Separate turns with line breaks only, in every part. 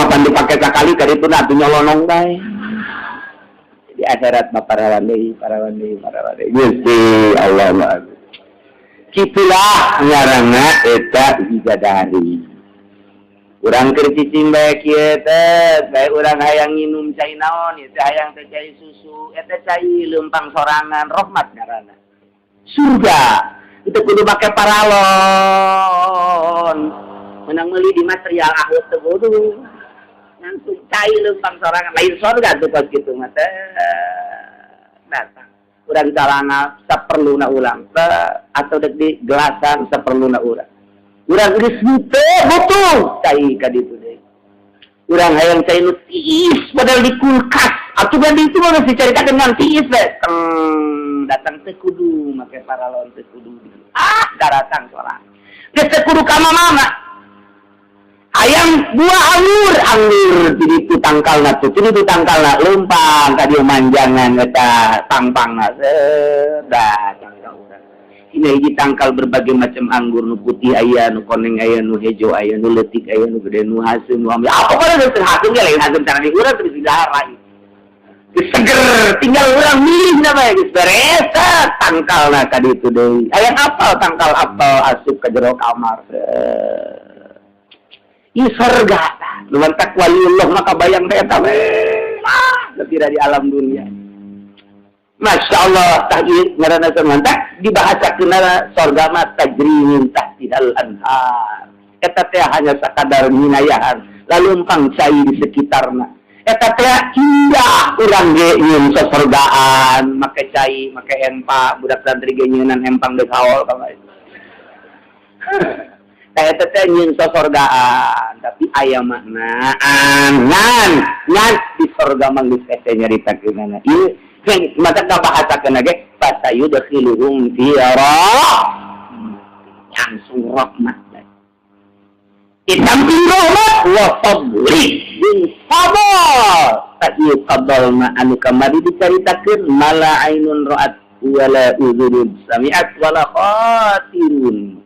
mapan dipakai sekali kali itu nak nyolonong bae. Di akhirat mah para wali. Gusti Allah mah. Kitulah ngaranna eta bidadari. Urang keur cicing bae kieu teh, bae urang hayang nginum cai naon, ieu teh hayang teh cai susu, eta cai leumpang sorangan rahmat ngaranna. Surga itu kudu make paralon. Menang meuli di material akhir teh kudu. Langsung cai leumpang sorangan lain surga tuh pas kitu mah teh. Datang. Urang calana saperluna ulang atau dek di gelasan saperluna urang. Urang geus teu butuh cai ka ditu deui. Urang hayang cai nu tiis padahal di kulkas. Atuh kan ditu mah geus dicaritakeun ngan tiis we. Datang teu kudu make paralon teu kudu. Daratang sorangan. Geus teu kudu ka mama. Hayang buah anggur di ditu tangkalna tuh, di ditu tangkalna leumpang ka dieu manjangan eta tangpangna. Datang ka urang. Ini hiji tangkal berbagai macam anggur, nu putih aya, nu koneng aya, nu hejo aya, nu leutik aya, nu gede, nu haseum, nu ambil. Apa kana geus haseum ge lain haseum cara di urang teu didahar. Geus seger, tinggal urang milih na bae geus beres tangkalna ka ditu deui. Aya apel tangkal apel asup ka jero kamar. Ieu surga tah. Nu mantak waliullah mah kabayang teh eta we. Lebih dari alam dunia. Masya Allah, tah ieu ngaranna mantak dibahasakeun surga mah tajri min tahtihal anhar. Eta teh hanya sakadar minayahan, lalumpang cai di sekitarna. Eta teh indah urang ge nyeun sasurgaan, make cai, make empa, budak santri ge nyeunan empang deuk haol ka bae. Eta teh nyeun sasurgaan, tapi aya maknaan ngan di surga mah geus eta nyaritakeunana. Ieu mata kabahasakeun ge fasayudkhiluhum fi langsung rahmat. Itamping rahmat wa fadli bin fadl. Ieu fadl ma anu kamari dicaritakeun mala ainun ra'at wala uzunun sami'at wala khatirun.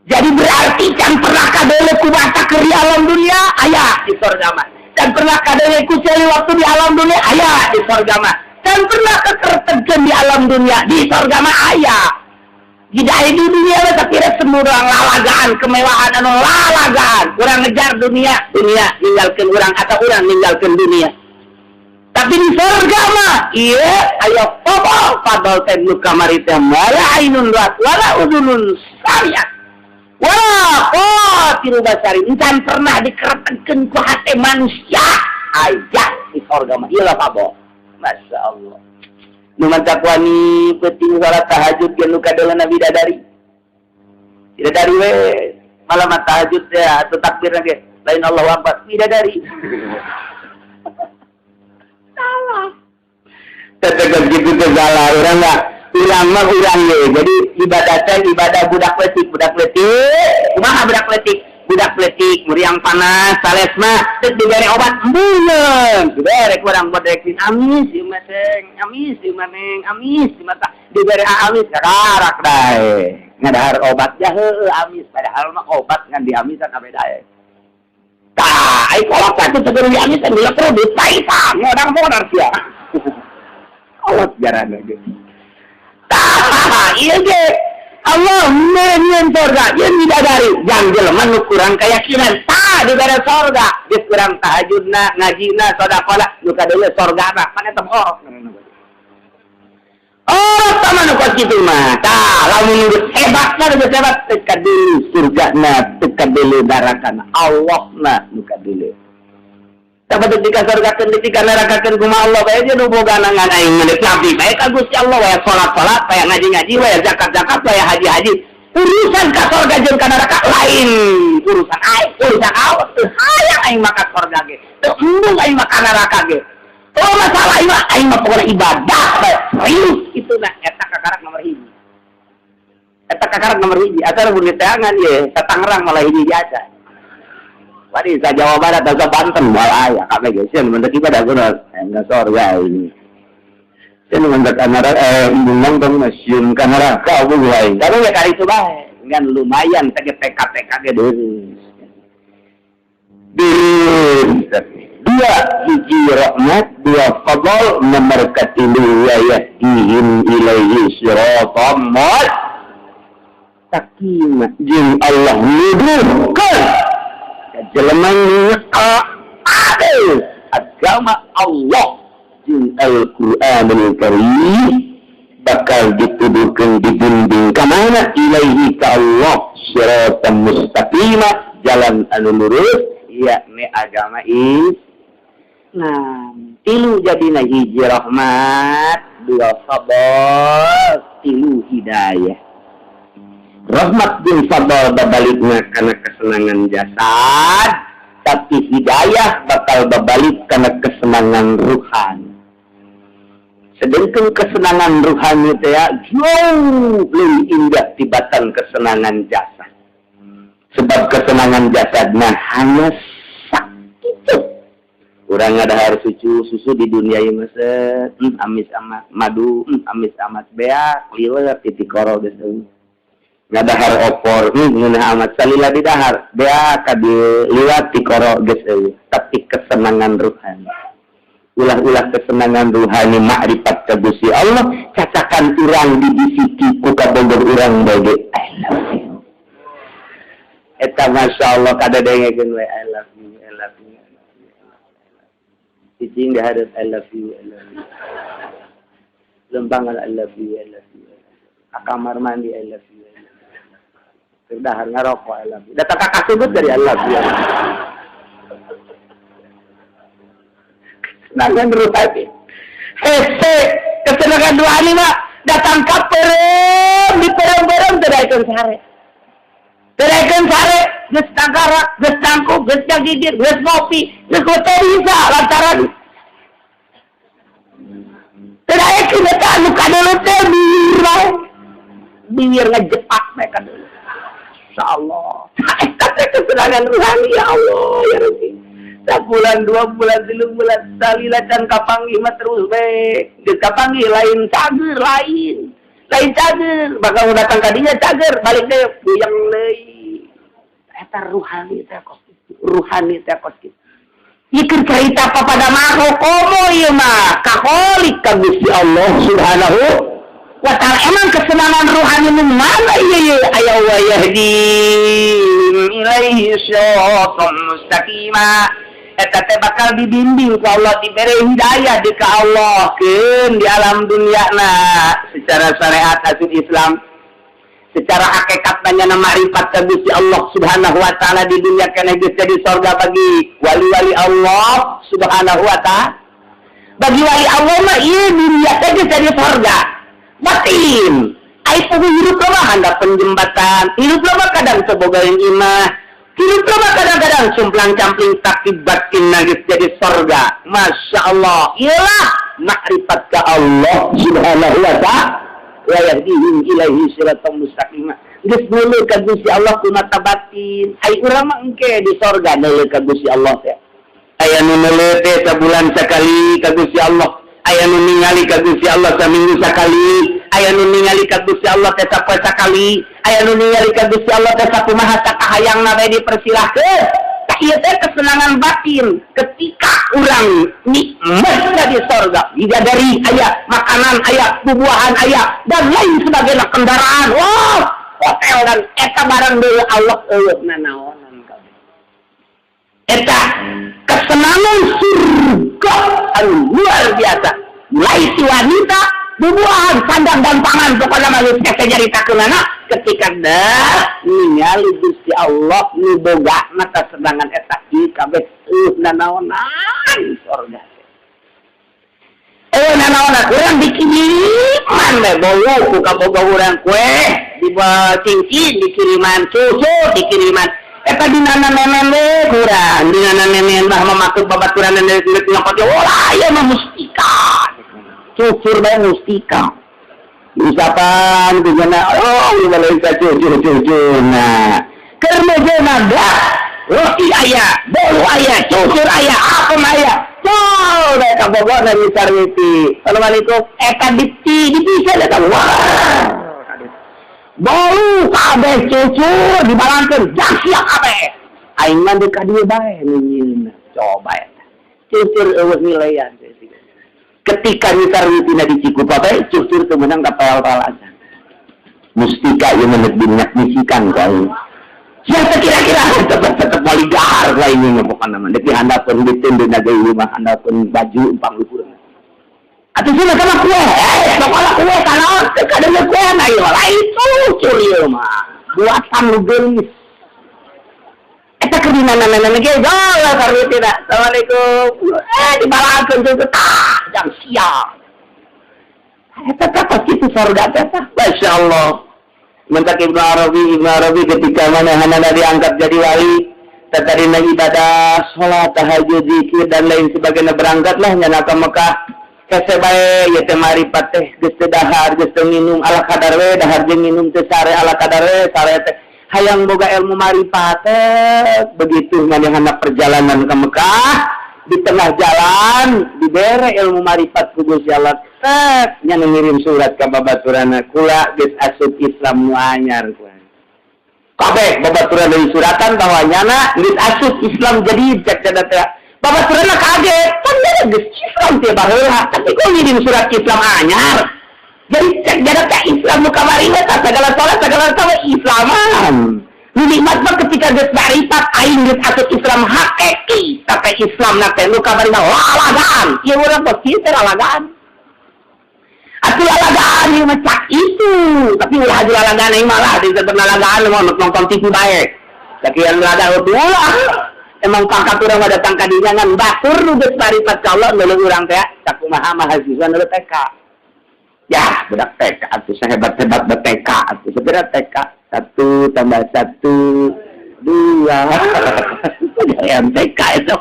Jadi berarti kan pernah kadele ku mata ke di alam dunia aya di surga mah. Dan pernah kadele ku celi waktu di alam dunia aya di surga mah. Dan pernah kekertegan di alam dunia di surga mah aya. Tidak di dunia mah tapi semua orang lalagaan kemewahan anu lalagaan. Urang ngejar dunia ninggalkeun urang atau urang ninggalkeun dunia. Tapi di surga mah ieu aya fadl teh nu kamari teh mala ainun rat wala udunun sami'at. Wah, tiru basari encan pernah dikeretekeun ku hate manusia aja di surga mah ieu fadl. Masya Allah. Nu mantak wani penting salat tahajud ge nu kadelana bidadari. Bidadari we malam tahajud teh atuh takbirna ge lain Allahu Akbar bidadari. Salah. Tetep gitu teh salah urang mah urang ye. Jadi ibadah budak letik. Kumaha budak letik muriang panas sales mah teu dibere obat embuleun. Dibere kurang bodek amis ieu mah teh, amis mah tah dibere amis kadarak dae. Ngadahar obat ya heueuh amis padahal mah obat ngan diamisan abe dae. Tah ai kolak satu teu di amisan bila produk paisan modal sia. Allah jarana ge. Tah ieu ge Allah menyen surga, yang bidadari, yang jelema nu kurang keyakinan, tah dibere surga, geus kurang tahajudna, ngajina, sedekahna, nu kadeuleu surga mah, mana teh orok. Oh, sama nu kos kitu mah, tah lamun geus hebatna geus hebat teu kadeuleu surgana, teu kadeuleu nerakana, Allahna nu kadeuleu. Dapat ketika surgakeun ketika nerakakeun kumaha Allah bae dia nu bogana ngan aing milik nabi bae ka Gusti Allah we salat bae ngaji-ngaji we zakat bae haji urusan ka surga jeung ka neraka lain urusan aing urusan Allah teu hayang aing maka surga ge teu embung aing maka neraka ge oh masalah aing mah pokona ibadah bae serius kituna eta kakarak nomor 1 eta kakarak nomor 1 asal mun diteangan ye ka Tangerang malah hiji aja. Wadi sa Jawa Barat atau sa Banten wal aya kabeh geus yen mentek ibadah bener enggak surga ini. Yen mentek anara embung tong masieun ka neraka eueuh lain. Tapi ya kali itu bae ngan lumayan tege TK ge deus. Dua, hiji rahmat, dua fadl, nomor ketilu wa yahdihim ilaihi siratan mustaqim. Jeung Allah nuduhkeun ka jelema nu ada agama Allah jeung Al-Qur'anul Karim bakal dituduhkeun dibimbing ka mana ilaihi ka Allah siratan mustaqim, jalan anu lurus, yakni agama Islam. Tilu jadina hiji rahmat, dua fadl, tilu hidayah. Rahmat jeung fadl babalikna kana kesenangan jasad, tapi hidayah bakal babalik kana kesenangan ruhani. Sedangkan kesenangan ruhani teh jauh lebih indah tibatan kesenangan jasad. Sebab kesenangan jasadna hanya sakit. Urang ngadahar susu di dunia ieu mah amis amat madu, amis amat beak, liweur ti koro geus eueuh. Ngadahar opor, ngeunah amat salila di dahar, beak ka dieu liwat ti koro geus eueuh. Tapi kesenangan ruhani. Ulah-ulah kesenangan ruhani makrifat ka Gusti Allah, cacakan urang dibisiki ku kabogor urang bage I love you. Eta masyaallah kada dengekeun we I love you, I love you. Cicing diharap I love you, I love you. Lembangan I love you, I love you. Kamar mandi I love you, I love you. Dahar ngarokok I love you. Datang kakak sebut dari I love you. Kesenangan ruhani. Hese, kesenangan ruhani mah datang ka perem, di perem-perem teraikeun sare. Teraikeun sare, geus tangkarak, geus tangkuk, geus jagidir, geus ngopi, geus kote bisa lantaran teraikeun eta anu kadulu teh bibir ngajepak bae kadulu. Insyaallah. Eta teh kesenangan ruhani ya Allah ya Rabbi. Bulan, 2 bulan, 3 bulan, salila can kapanggih mah terus baik. Geus kapanggih lain cager, lain cager. Bakal datang ka dinya cager, balik deh puyeng deui. Eta ruhani teh kos. Ruhani teh kos. Ieu keur carita pada makhluk komo ieu mah kaholik ka Gusti Allah Subhanahu wa ta'ala. Emang kesenangan ruhani nu mana ieu aya wa yahdi ilaihi siratan mustaqima. Eta teh bakal dibimbing ka Allah, diberi hidayah di ka Allah keun di alam dunyana secara syariat asal Islam, secara hakikat nanya makrifat ka Gusti Allah Subhanahu wa taala di dunia kana geus jadi surga bagi wali-wali Allah Subhanahu wa taala. Bagi wali Allah mah ieu dunia teh geus jadi surga. Batin ai kudu hirup mah handap penjembatan, hirup mah kadang sebogaeun imah. Hidup mah kadang-kadang sumplang-campling takib batin nangis jadi surga. Masya Allah. Ialah makrifat ke Allah Subhanahu wa ta'ala. Wa yahdihim ilaihi siratan mustaqim. Geus neuleuh ka Gusti Allah ku mata batin. Ai urang mah engke di surga neuleuh ka Gusti Allah teh. Aya nu neuleuh teh sabulan sakali ka Gusti Allah. Aya nu ningali ka Gusti Allah saminggu sakali. Aya nu ningali ka Gusti Allah teh sapoe sakali. Aya nu ningali ka Gusti Allah teh sakumaha sakahayangna bae dipersilahkeun. Tah ieu teh kesenangan batin ketika urang nikmat di surga. Bidadari aya, makanan aya, bubuahan aya, dan lain sebagainya kendaraan. Wah, hotel dan eta barang deui Allah eueuh nanaonan kabeh. Eta kesenangan surga anu luar biasa. Mulai si wanita, bubuahan, sandang dan pangan pokoknya manusia kejaritakeun anak ketika dah ningali Gusti Allah nu boga mata sedangan eta ieu kabeh nanaonan surga. Nanaonan urang dikiriman bae bolu ku kaboga urang kue dibawa cincin dikiriman susu dikiriman eta dinana nenen we urang dinana nenen mah mamakeun babaturan nenek ngapot olah ieu mah mustika. Cucur bae mustika. Usapan kujana oh balai ka cucur-cucurna. Keur mejena dah. Roti aya, bolu aya, cucur aya, apem aya. Tuh, da kabogona di sarwiti. Assalamualaikum. Eta dipisah da wah. Bolu kabeh cucur dibalankeun jak sia kabeh. Aing mah deuk ka dieu bae nyeun. coba ya. Cucur eueuh nilaian. Ketika nitar-nitina di Cikupa teh cucur teu meunang kapal-palasan. Mustika yang menegak misikan kau. Siapa kira-kira tetap waligahar lainnya pokoknya nama. Deki handapun bitin di naga ieu mah handapun baju umpang luhur. Atuh cenah kana kue, pokoknya kue kana kadang kue na ieu lain cucur ieu mah. Buatan lu geulis. Eta keur dinana-nana ge gola sarwitina. Assalamualaikum. Dibalakeun cucur jam siang. Eta pas kitu sorga teh masyaallah. Mentak Ibnu Arabi ketika mana diangkat jadi wali, tatarina ibadah, sholat, tahajud, zikir dan lain sebagainya berangkatlah nyana ka Mekah. Kese bae ye teh maripat teh geus teu dahar, geus teu minum ala kadar we, dahar jeung minum teu sare ala kadar we, sare teh hayang boga ilmu maripat teh. Begitu manehna perjalanan ke Mekah, di tengah jalan dibere ilmu marifat ku Gusti Allah. Nya ngirim surat ka babaturana kula geus asup Islam nu anyar kuwi. Kabeh babaturan dari suratan bahwa nyana geus asup Islam jadi cek teh. Babaturana kaget, kan dia geus Islam teh baheula, tapi kok ngirim surat Islam anyar. Jadi cek teh Islam nu kamari mah segala salat segala Islaman. Nikmat mah ketika geus marifat aing geus asup Islam hakiki, tapi Islam na teh nu kamari mah lalagan. Ieu urang pos kieu teh lalagan. Atuh lalagaan yang macak itu, tapi ulah haji lalagaan yang malah di tempat lalagaan mau nonton TV baik. Sekian lalagaan ulah. Emang pangkat urang mah datang ka dinya ngan batur nu geus maripat ka Allah nu urang teh sakumaha mahasiswa nu TK. Ya, budak TK atuh sahebat-hebat TK atuh segera TK 1 tambah 1 2. Yang TK itu.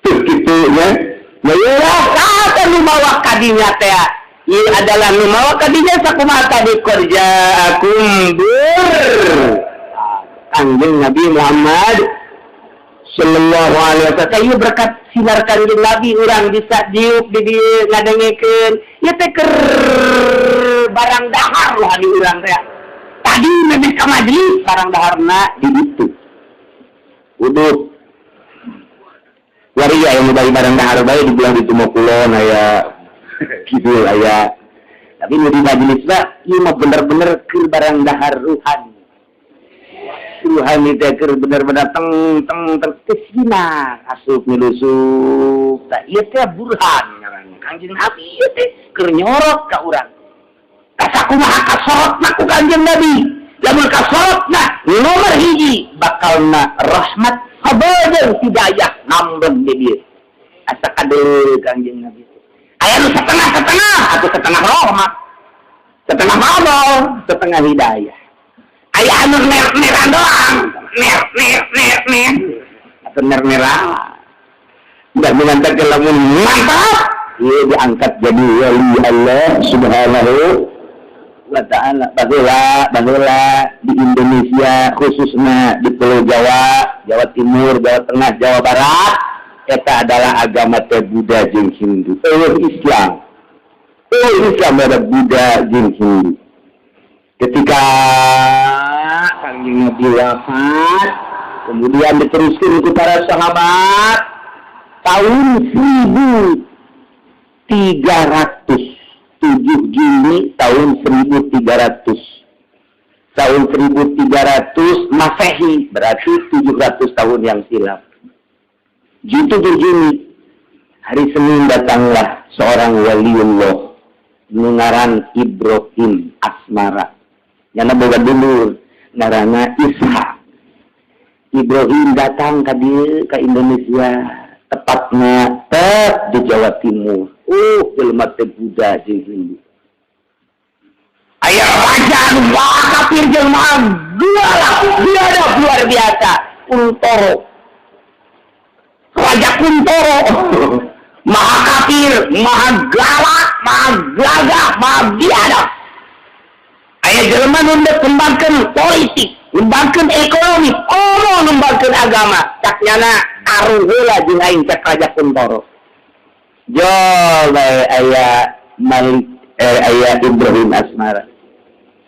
Tuh gitu ya. Mayurah kata lumawa kadinya teh. Ieu adalah lumawa kadinya sakumaha tadi kerja kumbur. Kanjeng Nabi Muhammad sallallahu alaihi wasallam ieu berkat sinar kanjeng Nabi urang bisa diuk di ngadengekeun. Ieu teh keur barang dahar lah di urang teh. Tadi memeh ka majelis barang daharna di ditu. Uduk waria yang membagi barang dahar bae di bulan itu mau kulon aya kidul aya. Tapi nu di majelis mah ieu mah bener-bener keur barang dahar ruhani. Ruhani teh keur bener-bener teng sinar asup milusup. Tah ieu teh burhan ngaranna. Kanjeng Nabi ieu teh keur nyorot ka urang. Kasakumaha kasorotna ku Kanjeng Nabi. Lamun kasorotna nomor hiji bakalna rahmat Habadan hidayah nambeng di dia. Asa kadeu Kanjeng Nabi. Aya nu setengah-setengah atau setengah rahmat. Setengah mabal, setengah hidayah. Aya anu mer-meran doang. Mer. Atau mer-merah. Enggak mengantarkan lamun mantap. Ia diangkat jadi wali Allah Subhanahu wa ta'ala. Baheula di Indonesia khususnya di Pulau Jawa, Jawa Timur, Jawa Tengah, Jawa Barat, eta adalah agama teh Buddha jeung Hindu. Islam ada Buddha jeung Hindu. Ketika Kanjeng Nabi wafat, kemudian diteruskan ke para sahabat tahun 1300. 7 Juni tahun 1300. Tahun 1300 Masehi, berarti 700 tahun yang silam. 7 Juni, hari Senin datanglah seorang waliullah ngaran Ibrahim Asmara. Yana boga dulur ngaranna Ishak. Ibrahim datang ke dieu ke Indonesia, tepatnya di Jawa Timur. Jelema teh Buddha jeung Hindu. Aya raja anu kafir jelema biadab luar biasa. Kuntoro. Raja Kuntoro. Maha kafir, maha galak, maha gagah, maha biadab. Aya jelema nu kembangkeun politik, kembangkeun ekonomi, kembangkeun agama. Cak nyana aruh heula jeung aing cak Raja Kuntoro. Jol bae aya Malik aya Ibrahim Asmara.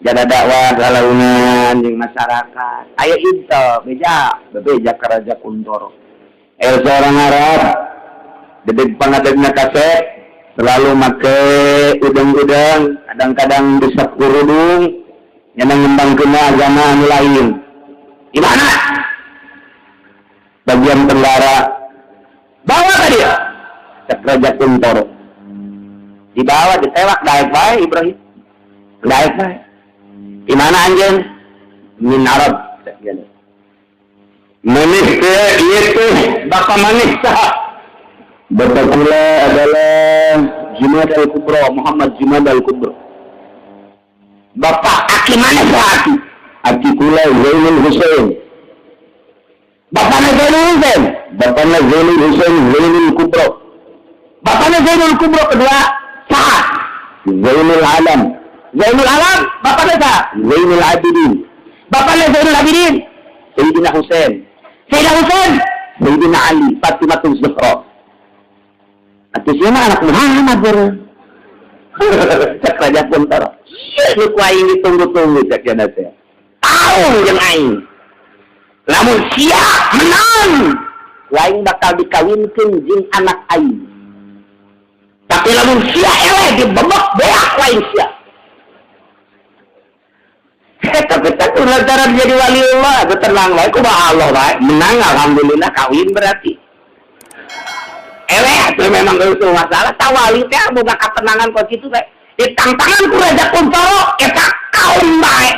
Jada dakwah lalaunan jeung masyarakat. Aya intel beja ka Raja Kuntoro. seorang Arab dedek pangadegna kaset selalu make udang-udang, kadang-kadang bisa kurudung yang mengembangkan agama anu lain. Di mana? Bagian tenggara. Bawa ke dia. Cek Raja Kuntoro. Dibawa, ditewak, daek bae Ibrahim. Daek bae. Di mana anjeun? Min Arab. Manis ke itu bapak manis sah. Bapak pula adalah Jumad Al-Kubra, Muhammad Jumad Al-Kubra. Bapak aki manis lagi. Aki pula Zainul Husain. Bapaknya Zainul Husain. Bapaknya Zainul Husain Zainul Kubra. Bapaknya Zainul Kubra kedua Sa'ad. Zainul Alam. Zainul Alam, bapaknya Sa'ad. Zainul Abidin. Bapaknya Zainul Abidin. Sayyidina Husain. Sayyidina Husain. Sayyidina Ali. Fatimatul Zuhra. Atau siapa anak Muhammad baru. Cek Raja Kuntoro. Ini kuaing ditunggu-tunggu cek jana saya. Tahu yang aing. Namun siap menang. Kuaing bakal dikawinkan jing anak aing. Tapi namun siap eleh dibebek beak kuaing siap. Tapi tak lantaran jadi wali Allah. Itu tenang lah. Itu Allah baik. Menang alhamdulillah kawin berarti. Itu memang gak usah masalah. Tawali teh boga ketenangan kok gitu teh. Di tantangan ku Raja Kuntoro eta kaum bae.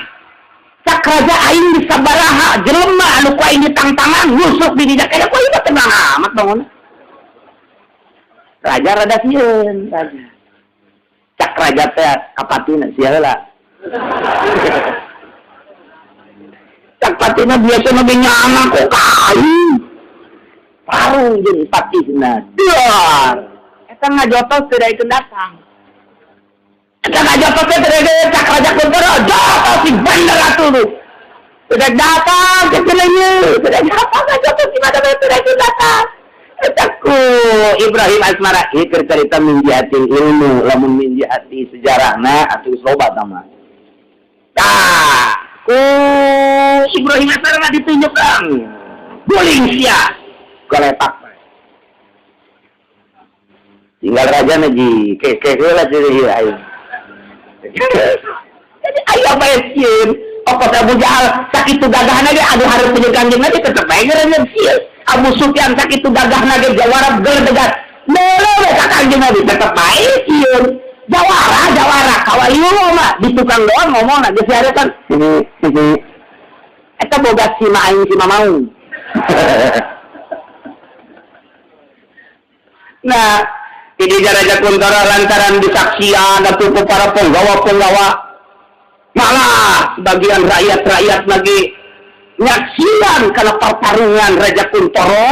Cak raja aing di sabaraha jelema anu ku aing di tantangan nusuk di didak kana ku ieu tenang amat bangun. Raja rada sieun raja. Cak raja teh kapatina sia heula. Cak patina biasa mah nyaman kok kain. Parung jeung patisna. Duar. Eta ngajotos teu daekeun datang. Eta ngajotos teh teu Cak Raja Kuntoro jotos si bener atuh. Sudah datang ke sini. Sudah datang ngajotos di mana teu daekeun datang. Eta ku Ibrahim Asmara ieu keur carita minjihati ilmu, lamun minjihati sejarahna atuh loba tama. Tah, ku Ibrahim Asmara ditunjukkan. Guling sia. Kelepak tinggal raja naji kekelah jadi ayo jadi ayo bayar apa Abu Jahal sakit tu gagah nage aduh harus penyeganjeng nage tetep bayar sieun Abu Sufyan sakit tu gagah nage jawarab geledegat boleh kakanjeng nabi tetep bae sieun jawara kawaliu mah di tukang doang ngomong geus diharepan eta boga si aing si mau. Nah, ini Raja Kuntoro lantaran disaksian atau para penggawa-penggawa malah sebagian rakyat-rakyat lagi nyaksian karena pertarungan Raja Kuntoro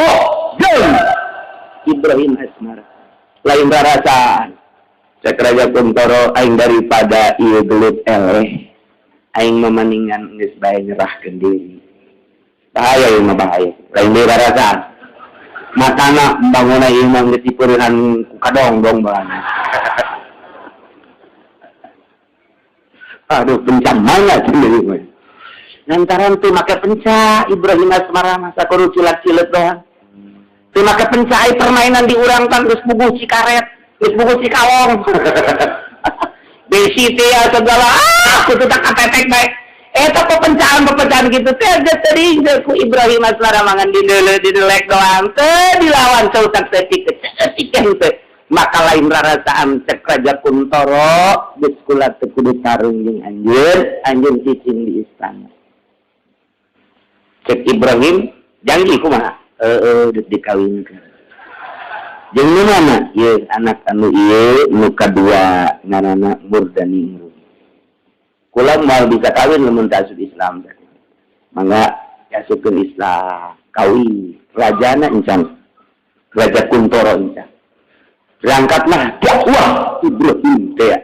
dan Ibrahim Asmara. Lain rasa cek Raja Kuntoro aing daripada ieu gelut eleh aing mamaningan geus bae nyerahkeun diri. Bahaya ieu mah bahaya. Lain rasa matana bangunna imam ditipeureun ku kadong-dong bahan. Aduh pencan mana sendiri mah. Lantaran teu make penca Ibrahim Asmara masa kudu cilat-cilet doang. Teu make penca ai permainan di urang kan geus bubuh cikaret, geus bubuh cikalong. Besi teh segala kudu tak katetek bae. Eta pepecahan gitu teh geus teuing ku Ibrahim Asmara mangan didelek doang teh dilawan sautak setik teh maka lain rarasaan cek Raja Kuntoro geus kula teu kudu tarung jeung anjeun cicing di istana. Cek Ibrahim janji kumaha deuk dikawinkeun. Jeung nu mana? Ieu anak anu ieu nu kadua ngaranna Murdani. Kula mau bisa kawin lamun asup Islam. Mangga asukeun Islam, kawin rajana insan. Raja Kuntoro insan. Berangkatlah dakwah Ibrahim teh.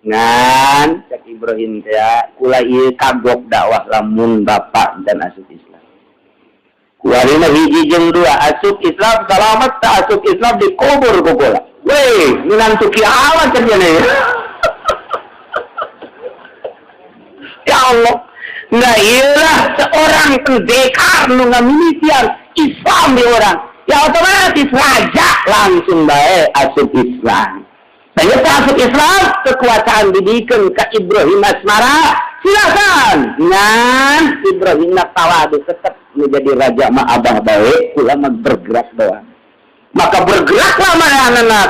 Ngan cek Ibrahim teh kula ieu kagok dakwah lamun bapak dan asup Islam. Kuarina hiji jeung dua asup Islam selamat tak asup Islam dikubur ku kula. Weh, minantu kiamat kerjana. Ya Allah, nah iyalah seorang pendekar nu ngamilitian Islam di orang. ya otomatis raja langsung baik asup Islam. Saya asup Islam kekuasaan didikan ke Ibrahim Asmara silakan ngan Ibrahim Naktawadu tetap menjadi raja ma abah baik ulama bergerak doang. Maka bergeraklah mana-mana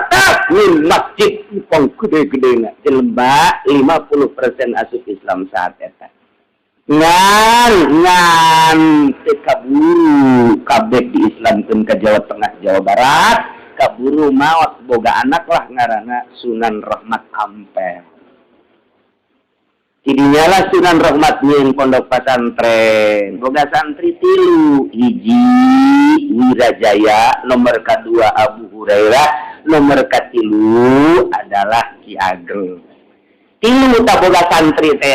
min masjid pong gede-gede na jelembak 50% asup Islam saat itu. Ngan kaburu kabeh diislamkeun ke Jawa Tengah Jawa Barat kaburu maot boga anak lah ngaranna Sunan Rahmat Ampel. Tidinya lah Sunan Rahmat yang pondok pesantren boga santri tilu hiji Wirajaya nomor kedua Abu Hurairah nomor ketilu adalah Ki Ageng. Tilu tak boga santri teh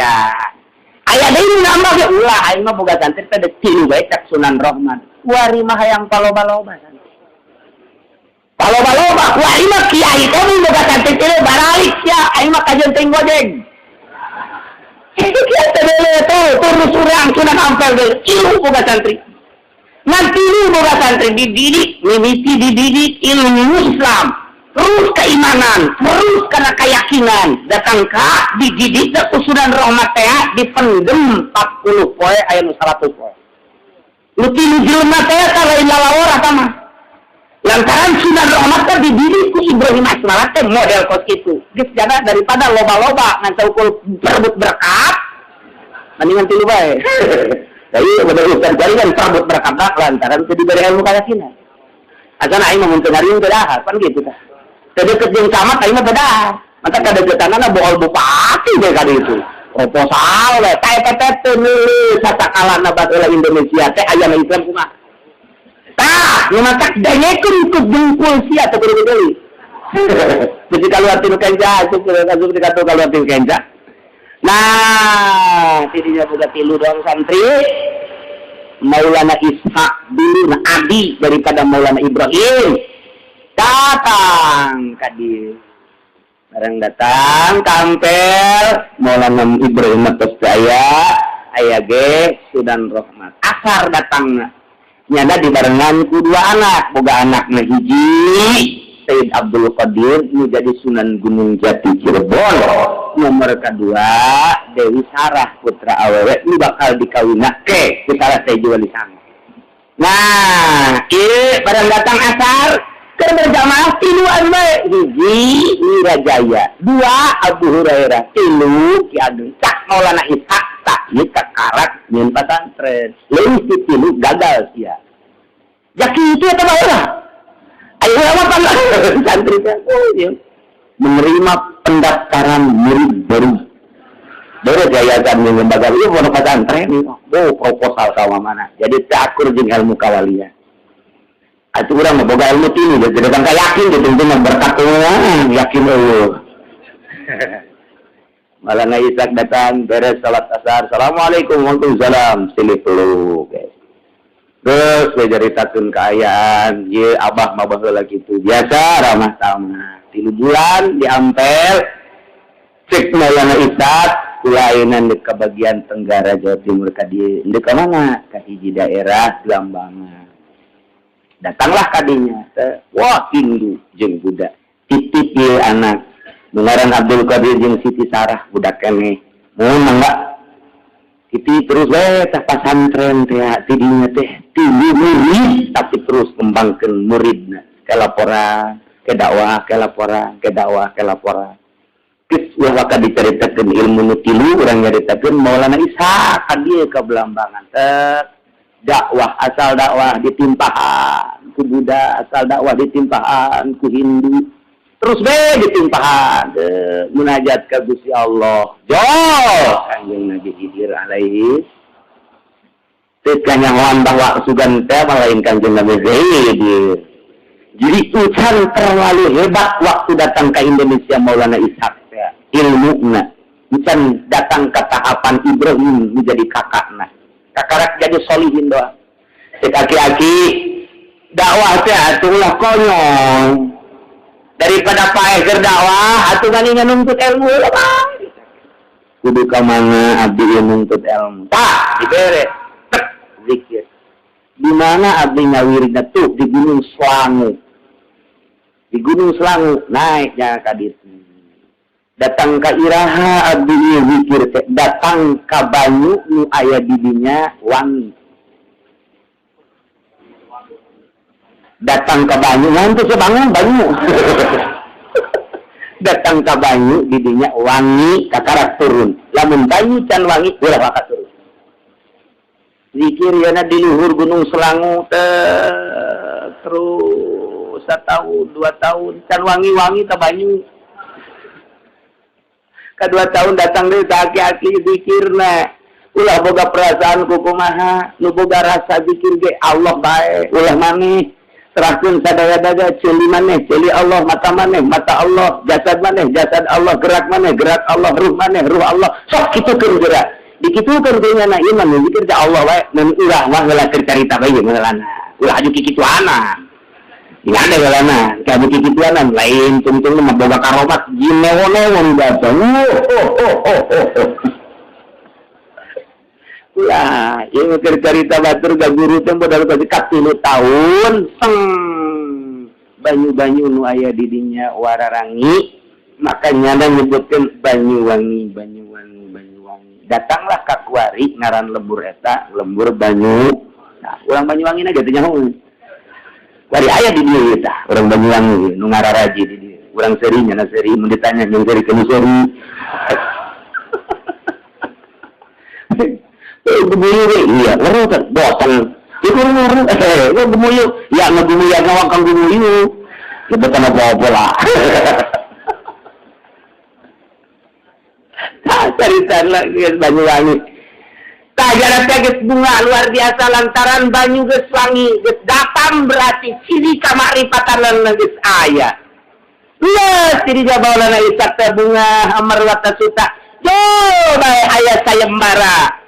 aya deui nambah ge ulah aing mah boga santri teh tilu bae cak Sunan Rahmat. Kuari mah hayang paloba-loba santri. Paloba-loba kuari mah kiai teh mun boga santri tilu baralik sia aing mah kajenting gojeng. Itu kiai teh tuh terus urang Sunan Ampel ge tilu boga santri. Nanti tilu boga santri dididik, mimiti dididik ilmu Islam. Terus keimanan, terus karena keyakinan, datang ke dididik ke Sunan Rahmat teh dipendem 40 poe aya nu 100 poe. Nu tilu jelema teh lain lalawar apa mah. Lantaran Sunan Rahmat teh dididik ku Ibrahim Asmara teh model kos kitu. Geus jana daripada loba-loba ngan saukul berebut berkat, mendingan tilu bae. Tapi bener ustaz jaringan perebut berkat lantaran teu diberi ilmu keyakinan. Asana aing mah mun teu ngariung teu dahar, kan gitu tah. Kedeket yang camat aing mah beda. Mata kadeketanana bohol bupati deh kali itu. Proposal we tae-tae teh nulis sasakalana baheula Indonesia teh aya na Islam kumaha. Tah, nu matak dengekeun ku jengkul sia teh kudu deui. Jadi kaluar tinu kenca, asup dikatu kaluar tinu kenca. Nah, tidinya boga tilu doang santri. Maulana Ishaq dulu adi daripada Maulana Ibrahim. Datang kadir barang datang tampil Maulana Ibrahim atas aya ge Sunan Rahmat asar datangna nyada dibarengan ku dua anak boga anakna hiji Sayyid Abdul Qadir nu jadi Sunan Gunung Jati Cirebon nomor kedua Dewi Sarah putra awewe ini bakal dikawinake kita teh jual di sana. Nah ieu barang datang asar keur berjamaah tiluan bae hiji Wirajaya dua Abu Hurairah tilu Ki Ageng cak Maulana Ishaq tak ieu kakarak nyeun pesantren leuwih ti tilu gagal sia jaki itu eta baheula ayo apa santri teh menerima pendaftaran murid baru yayasan yang lembaga ieu pondok pesantren proposal sama mana jadi teu akur jeung ilmu kawalian. Atuh urang mah boga ilmu tinu jadi datang ka yakin gitu mah berkat yakin eueuh. Maulana Ishaq datang beres salat asar. Assalamualaikum warahmatullahi silih peluk guys. Terus diceritakeun kaayaan, ieu abah mah baheula kitu. Biasa ramah tamah. 3 bulan di Ampel. Cek Maulana Ishaq kulainan di bagian tenggara Jawa Timur ka dieu. Deuk ka mana? Ka hiji daerah Lambangan. Datanglah kadinya, wah Hindu jeung budak, titip ieu anak, ngaran Abdul Qadir jeung Siti Sarah budak keneh, mun mangga, titip terus we tah pesantren teh tidinya teh tilu murid tapi terus kembangkeun muridna, ke laporan, ke dakwah, ke laporan, ke dakwah, ke laporan. Geus waka diceritakeun ilmu nu tilu urang nyaritakeun Maulana Ishaq ka dieu ka Belambangan teh. Dakwah asal dakwah ditimpahan ku Buddha asal dakwah ditimpahan ku Hindu terus ditimpahan munajat ka Gusti Allah jol kanjeng Nabi Khidir alaihi tekanyawan bahwa sugan teh lain kanjeng Nabi Khidir jadi ucan terlalu hebat waktu datang ke Indonesia Maulana Ishaq ilmuna ucan datang ke tahapan Ibrahim menjadi kakakna kakarak jadi solihin doang. Si aki-aki dakwah teh atulah konyol. Daripada paeh keur dakwah atuh gani nuntut ilmu lah. Kudu ka mana abdi nuntut ilmu. Tah dibere. Zikir. Di mana abdi ngawirina tuh di Gunung Slangu. Di Gunung Slangu naik jangan kadit. Datang ka iraha abdi zikir teh. Datang ka banyu nu aya di dinya wangi. Datang ke banyu ngantuk sebangun banyu. Datang ke banyu didinya wangi kakarak turun. Lamun banyu can wangi ulah bakal turun. Zikir yana di luhur Gunung Slangu terus 1 tahun 2 tahun can wangi-wangi ke banyu. Ka 2 tahun datang deui aki-aki zikirna. Ulah boga perasaan kumaha nu boga rasa zikir ge Allah bae ulah maneh. Serahkeun sadaya-daya ceuli maneh ceuli Allah mata maneh mata Allah jasad maneh jasad Allah gerak maneh gerak Allah ruh maneh ruh Allah sok kitukeun gerak dikitukeun teh nya iman zikir ka Allah wae mun ulah mah heula keur carita bae meulana ulah aju kikituana ini ada heulana ka aju kikituana lain tungtung mah boga karomat jin newo-newo datang ulah ieu keur carita batur ka guru teh modal kasih 10 tahun banyu-banyu nu aya di dinya wararangi makanya ada nyebutkeun Banyuwangi datanglah ka kuari ngaran lembur eta lembur banyu nah urang Banyuwangi na gitu nyaho kuari aya di dieu tah urang Banyuwangi nu ngararaji di dieu urang serinya na seri mun ditanya jeung seri kana seri gemuyu iya ngero kan bosan itu ngero gemuyu ya ngegumu ya ngawang kang gemuyu kita kan apa lah cerita lagi Banyuwangi tajana teh geus bunga luar biasa lantaran banyu geus wangi geus datang berarti ciri kamaripatan geus aya iya ciri jabaulana isak teh bunga amarwata suta coba aya sayembara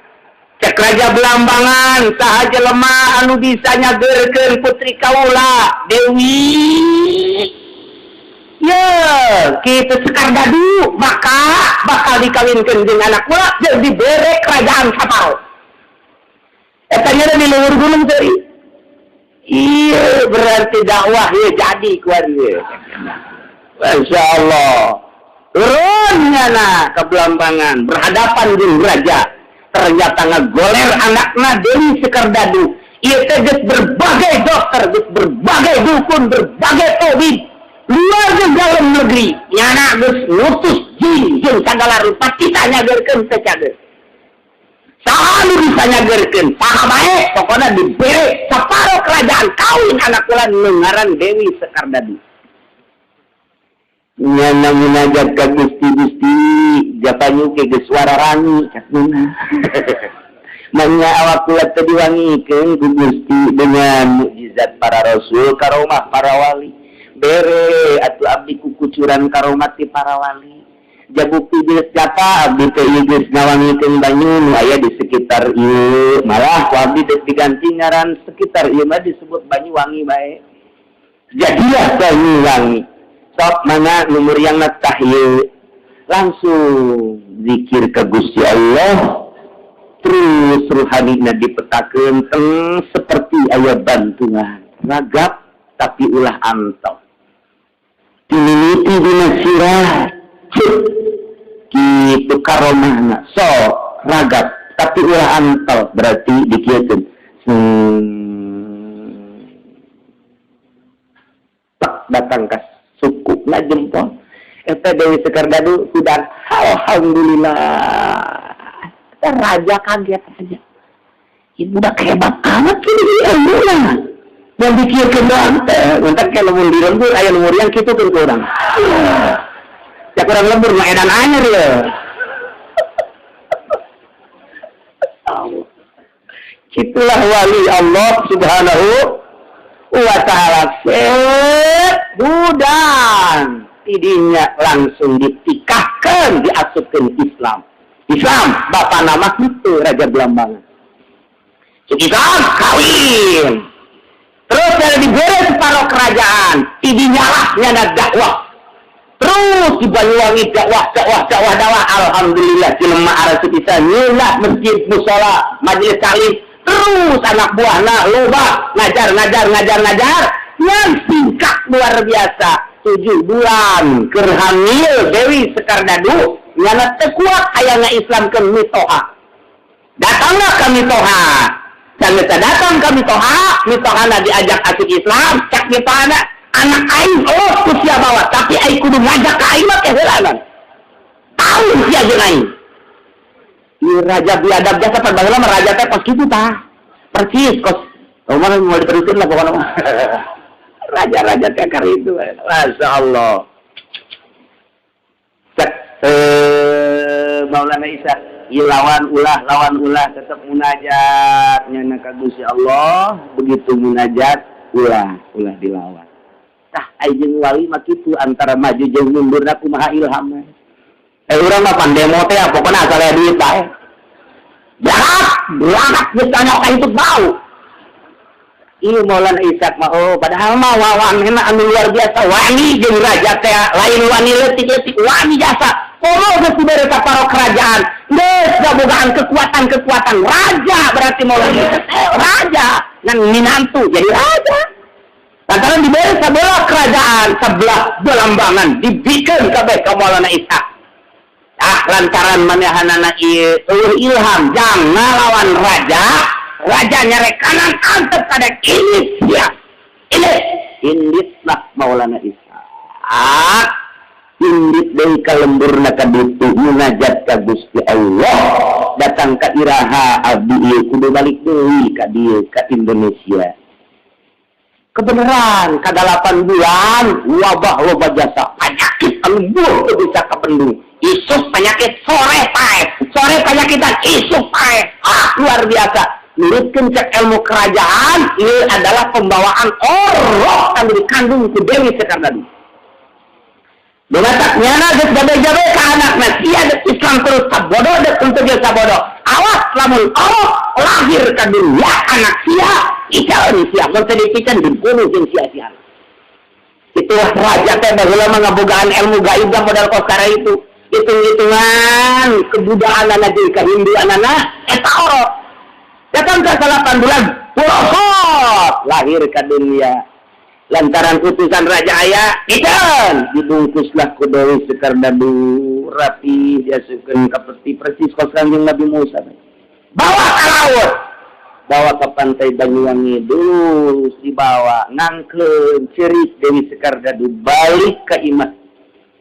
cek Raja Belambangan sahaja lemah anu bisa nyageurkeun putri kaula Dewi ya kitu Sekar Dadu bakal dikawinkeun jeung anak kula jeung dibere kerajaan Saparo eta nya di luhur gunung teh iya berarti dakwah ya jadi kuari Masya Allah turunnya na ke Belambangan berhadapan jeung raja ternyata ngegoler anakna Dewi Sekar Dadu. Ia tegas berbagai dokter, berbagai dukun, berbagai tabib luar dan dalam negeri. Nyana geus ngutus jin jeung sagala rupa kita nyageurkeun teh cager. Saha nu bisa nyageurkeun? Saha bae pokona dibere saparo kerajaan kawin anak kula nu ngaran Dewi Sekar Dadu. Nyana munajat ka Gusti japanyu ke geus wararangi katuna. Manya awak kula teh diwangikeun ku Gusti dengan mukjizat para rasul karomah para wali. Bere atuh abdi kukucuran karomat ti para wali. Jabukti geus japa abdi teh geus ngawangikeun banyu nu aya di sekitar ieu. Malah ku abdi teh diganti ngaran sekitar ieu mah disebut Banyuwangi bae. Jadilah Banyuwangi. Sok mana nomor yang natahye langsung zikir ke Gusti Allah terus ruhanina dipetakeun seperti aya bantungan ragap tapi ulah antau tiniti dina sirah kitu karomahna sok ragap tapi ulah antau berarti dikieukeun datang ka suku na jempol eta Dewi Sekar Dadu sudah alhamdulillah kita raja kaget aja ibu udah hebat amat ini ilmunya yang dikirkeun doang teh entar ke lembur di lembur aya lembur yang kitu teh urang ya kurang lembur mah edan anyar ya itulah wali Allah subhanahu wa ta'ala budan tidinya langsung ditikahkan diasupkeun Islam bapak nama itu Raja Belambangan Islam kawin terus dari diberi separuh kerajaan tidinya lah nyana dakwah terus di Banyuwangi dakwah alhamdulillah jelema arep bisa nyeulah masjid musala majelis taklim terus terus anak buahna loba ngajar yang singkat luar biasa 7 bulan keur hamil Dewi Sekar Dadu nyana teu kuat aya ngaislamkeun mitoha datanglah ka mitoha dan datang ka mitohana diajak asik Islam cak mitohana anak aing usia bawa tapi aing kudu ngajak ka aing mah kehelanan tahu sia jeung aing ieu raja biadab jasa perbaheula mah raja teh kos kitu tah persis kos omong mau diteruskeun lah pokona mah raja-raja teh kar itu masyaallah cek Maulana Isa lawan ulah tetap munajat nyana ka Gusti Allah begitu munajat ulah dilawan tah ayeuna wali mah kitu antara maju jeung mundurna kumaha ilham urang mah pandemo teh pokona asal aya duit bae berangkat geus tanya ka itu bau ieu Maulana Isa mah padahal mah wawanna anu luar biasa wani jeung raja teh lain wani leutik-leutik wani jasa geus dibere ka paro kerajaan geus gabogaan kekuatan raja berarti Maulana Isa raja ngan minantu jadi raja lantaran dibere sabelah kerajaan sebelah belambangan dibikeun kabeh ka Maulana Isa lantaran manehanana ieu ilham jang ngalawan raja nyare kanan antep kadek ini ya inditlah Maulana Isa indit dari kalemburna kadutu munajat ka Gusti Allah datang ka iraha abdi ieu kudu balik deui ka dieu ka Indonesia kebenaran ka 8 bulan wabah loba jasa penyakit lembur teu bisa kabendung isuk penyakit sore penyakitan isuk pae luar biasa nurutkeun cek ilmu kerajaan ini adalah pembawaan roh anu dikandung ku Dewi Sekar Dadu Domatak nyana geus gabe-gabe ka anakna sia Islam terus sabodoh dek untuk dia sabodoh awas lamun Allah lahir ka dunia anak sia icaeun sia mun teu dipikeun dibunuh jeung sia-sia itu raja teh baheula mah ngabogaan ilmu gaib dan modal kosara itu hitung-hitungan kebudayaan anak jeung kehinduan anak eta orok datang ke 8 bulan pulasot lahir ke dunia lantaran utusan Raja Ayah ikan dibungkuslah ku Dewi Sekar Dadu rapi diasukeun ka peti persis kos Kanjeng Nabi Musa bawa ke laut bawa ke pantai Banyuwangi dulu dibawa ngangkeun cerik Dewi Sekar Dadu balik ke imah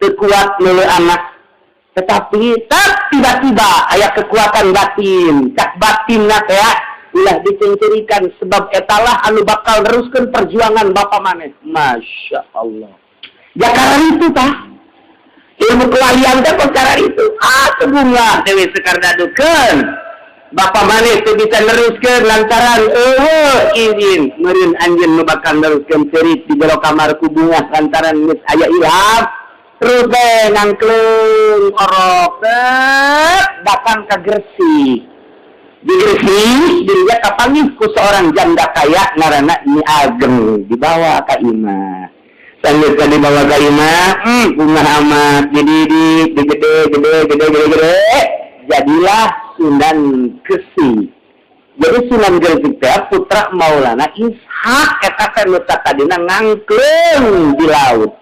teu kuat leuleuk anak tetapi tiba-tiba aya kekuatan batin cak batinna teh ulah dicencerikan sebab etalah anu bakal teruskeun perjuangan bapa maneh Masya Allah ya karena itu tah ilmu kewalian teh perkara itu sebunga Dewi Sekar Dadukeun bapa maneh teu bisa neruskeun lantaran izin meureun anjeun nu bakal neruskeun cerit di jero kamar ku bunga lantaran geus aya ilham terus nangklung orok datang ke Gresik di Gresik dirinya kapanggih ku seorang janda kaya ngaranna Nyi Ageng dibawa ka imah sanggeus dibawa ka imah bunga amat gede jadilah Sunan Gresik jadi Sunan Gresik teh putra Maulana Ishak eta teh nu tadina ngangklung di laut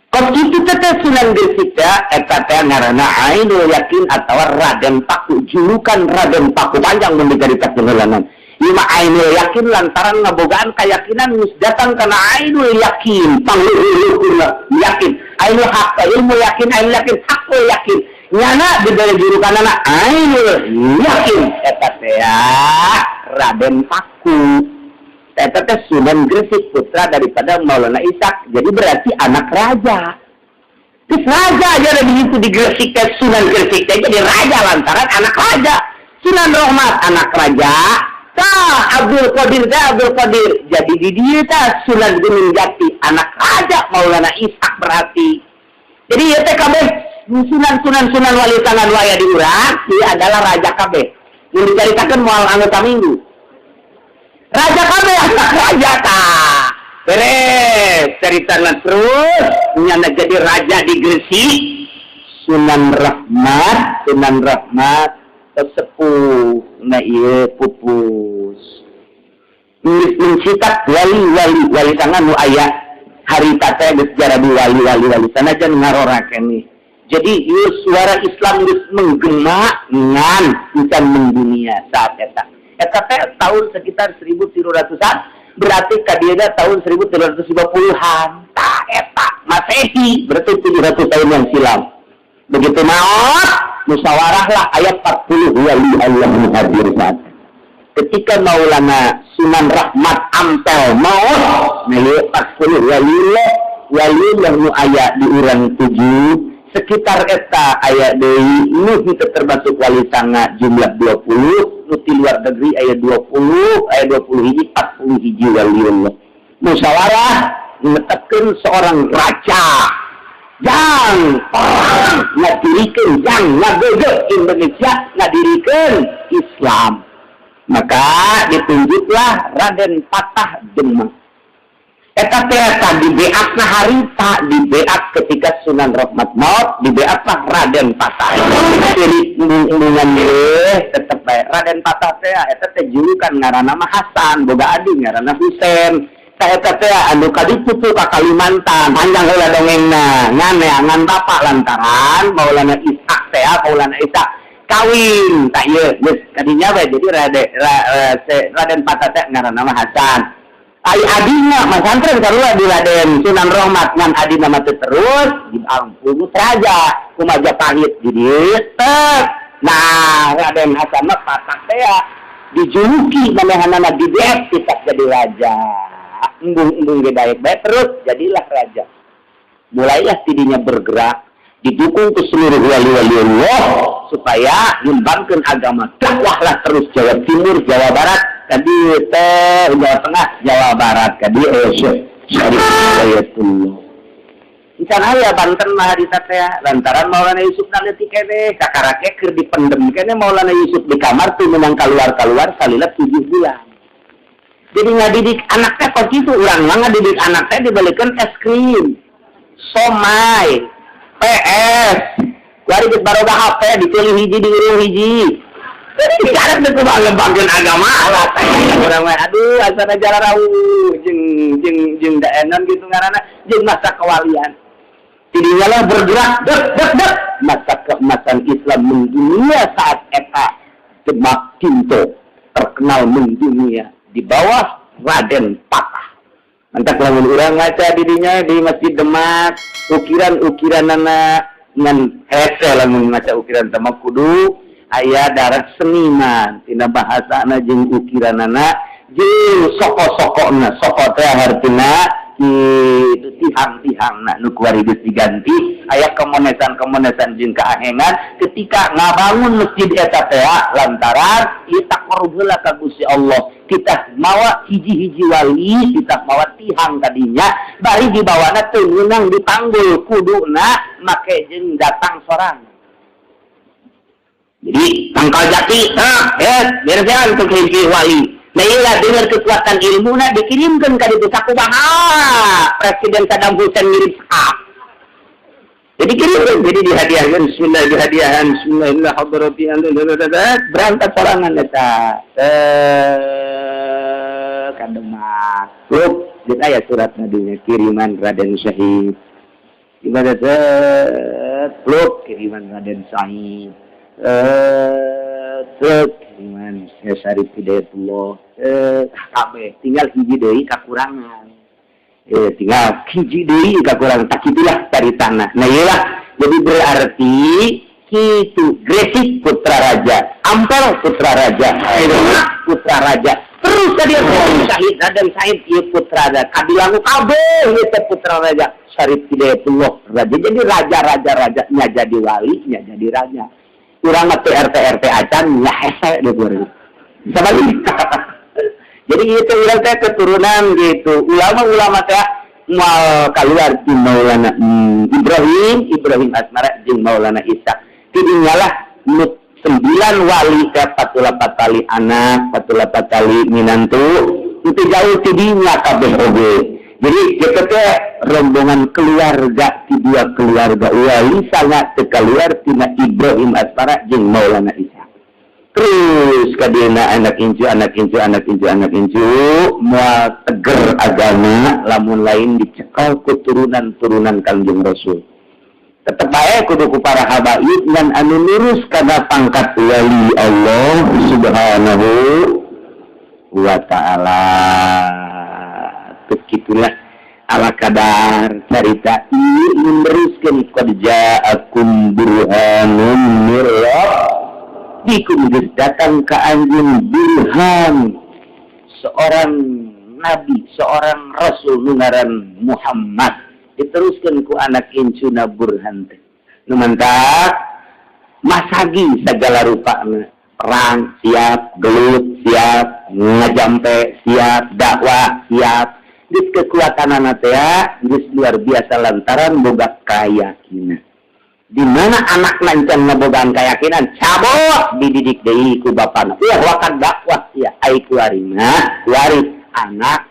kos itu teteh Sunan Gresik eta teh ngaranna Ainul Yakin atawa Raden Paku julukan Raden Paku panjang mun dicaritakeun heulanan ieu mah Ainul Yakin lantaran ngabogaan kayakinan geus datang kana Ainul Yakin pangluhurna yakin Ainul Haq ilmu yakin Ainul Yakin hakul yakin nyana dibere jurukanana Ainul Yakin eta teh Raden Paku eta teh Sunan Gresik putra daripada Maulana Ishak jadi berarti anak raja terus raja aja ada begitu di Gresik teh Sunan Gresik teh jadi raja lantaran anak raja Sunan Rahmat anak raja Abdul Qadir jadi di dia tah Sunan Gunung Jati anak raja Maulana Ishak berarti jadi ieu teh kabeh sunan wali tangan waya di urang dia adalah raja kabeh yang dicaritakeun moal anggota minggu raja kabeh anak raja tah beres ceritana terus nyana jadi raja di Gresik Sunan Rahmat sesepuh na ieu pupus. Mencitat wali sangan nu aya harita teh geus jarabi wali sanajan ngarorakeun nih. Jadi ieu suara Islam geus menggema ngan bukan mendunia saat eta. Eta teh tahun sekitar 1300-an, berarti kadieu tahun 1350-an. Tah eta Masehi berarti 700 tahun yang silam. Begitu maot musyawarah lah ayat 40 wali Allah hadir saat. Ketika Maulana Sunan Rahmat Ampel maut, nah 40 wali nu aya di urang 7 sekitar eta aya deui nu kita termasuk wali sanga jumlah 20, nu di luar negeri aya 20 hiji 40 hiji wali Allah. Musyawarah menetapkan seorang raja jang perang ngadirikeun jang ngageugeuk Indonesia ngadirikeun Islam. Maka ditunjuklah Raden Patah Demak. Eta teh di beatna harita, di beat ketika Sunan Rahmat maut, di beatlah Raden Patah. Jadi hubungan tetep bae Raden Patah teh eta teh julukan ngaranna mah Hasan, boga adi ngaranna Husein. Eta teh anu kadiputu ka Kalimantan, panjang heula dongengna. Ngan bapak lantaran Maulana Ishak teh, Maulana Ishak kawin tak ieu geus kadinya bae jadi Raden Patah teh ngaranna mah Hasan. Ai adina mah santren sarua di Raden Sunan Rahmat ngan adina mah terus di Ampung Raja ku Majapahit di dieu teh. Nah Raden Hasan mah Patah teh dijuluki manehanana di beat kita jadi raja. Embung ge daek bae terus jadilah raja. Mulailah tidinya bergerak didukung ke seluruh wali-wali Allah supaya ngembangkan agama dakwahlah terus Jawa Timur, Jawa Barat, tadi Jawa Tengah, Jawa Barat, tadi Syarif Hidayatullah. Insan aya Banten mah harita teh lantaran Maulana Yusuf naleuti keneh kakarake keur dipendem keneh Maulana Yusuf di kamar tuh menang keluar salila 7 bulan. Jadi ngadidik anak teh kok kitu urang mah ngadidik anak teh dibalikeun es krim, somai, PS, lari ke baroga HP, dipilih hiji, diurung hiji. Jadi sekarang itu ngembangkeun agama lah. Orang mah aduh asana jalan rawu, jeung daenan gitu ngaranna, jeung masa kewalian. Tidinya lah bergerak, dek. Masa keemasan Islam mendunia saat eta Demak Tinto terkenal mendunia di bawah Raden Patah. Mantap lamun urang ngaca didinya di Masjid Demak. Ukiran-ukiranana ngan hese lamun maca ukiran teh kudu aya darah seniman tina bahasana jeung ukiranana jeung soko-sokona soko teh hartina kitu tihang-tihangna nu kuari geus diganti aya kemonesan jeung kaahengan ketika ngabangun masjid eta teh lantaran ieu taqarrub heula ka Gusti Allah kita mawa hiji-hiji wali kita mawa tihang tadinya bari dibawana teu meunang dipanggul kuduna make jeung datang sorang. Jadi tangkal jati beresan untuk hiji wali. Nah iyalah dengar kekuatan ilmuna dikirimkan ka ditu sakumaha Presiden Saddam Hussein mirip sah. Jadi kirimkan, jadi dihadiahkan bismillahirrahmanirrahim berangkat sorangan eta ka Demak. Luk kita aya surat nadinya kiriman Raden Syahid. Gimana luk kiriman Raden Syahid. Kiriman Syarif Hidayatullah. Kabeh tinggal hiji deui kakurangan. Tinggal hiji deui kakurangan tak itulah dari tanah. Nah iyalah jadi berarti kitu Gresik putra raja, Ampel putra raja, putra raja. Terus tadi Syahid Raden Syahid ieu putra raja. Kabilangu kabeh ieu putra raja. Syarif Hidayatullah raja. Jadi raja-raja nya jadi wali, nya jadi raja. Urang mah RT acan nya hese deui urang. Sabali. Jadi itu urang teh keturunan gitu. Ulama-ulama teh moal kaluar di Maulana Ibrahim Asmara jeung Maulana Isa. Tidinya lah 9 wali ke 48 kali anak, 48 kali minantu. Itu jauh tidinya kabeh oge. Jadi kita teh rombongan keluarga ti dua keluarga wali sangat keluar tina Ibrahim Asmara jeung Maulana Isa. Terus kadina anak incu moal teger agama lamun lain dicekal ku turunan Kangjeng Rasul. Tetep bae kudu ku para habaib dan anu lurus kana pangkat wali Allah Subhanahu wa ta'ala. Begitulah ala kadar cerita ini meneruskan qad ja'akum burhanun mir rabbikum, datang ke anjing burhan seorang nabi, seorang rasul ngaran Muhammad. Diteruskan ku anak incuna burhan teh nu mantap masagi segala rupana, perang siap, gelut siap, ngajampe siap, dakwah siap. Geus kekuatanana teh geus luar biasa lantaran boga kayakinan. Di mana anak lancang ngabogaan keyakinan cabut dididik deui ku bapana. Wakat dakwah sia ai kuarina waris anak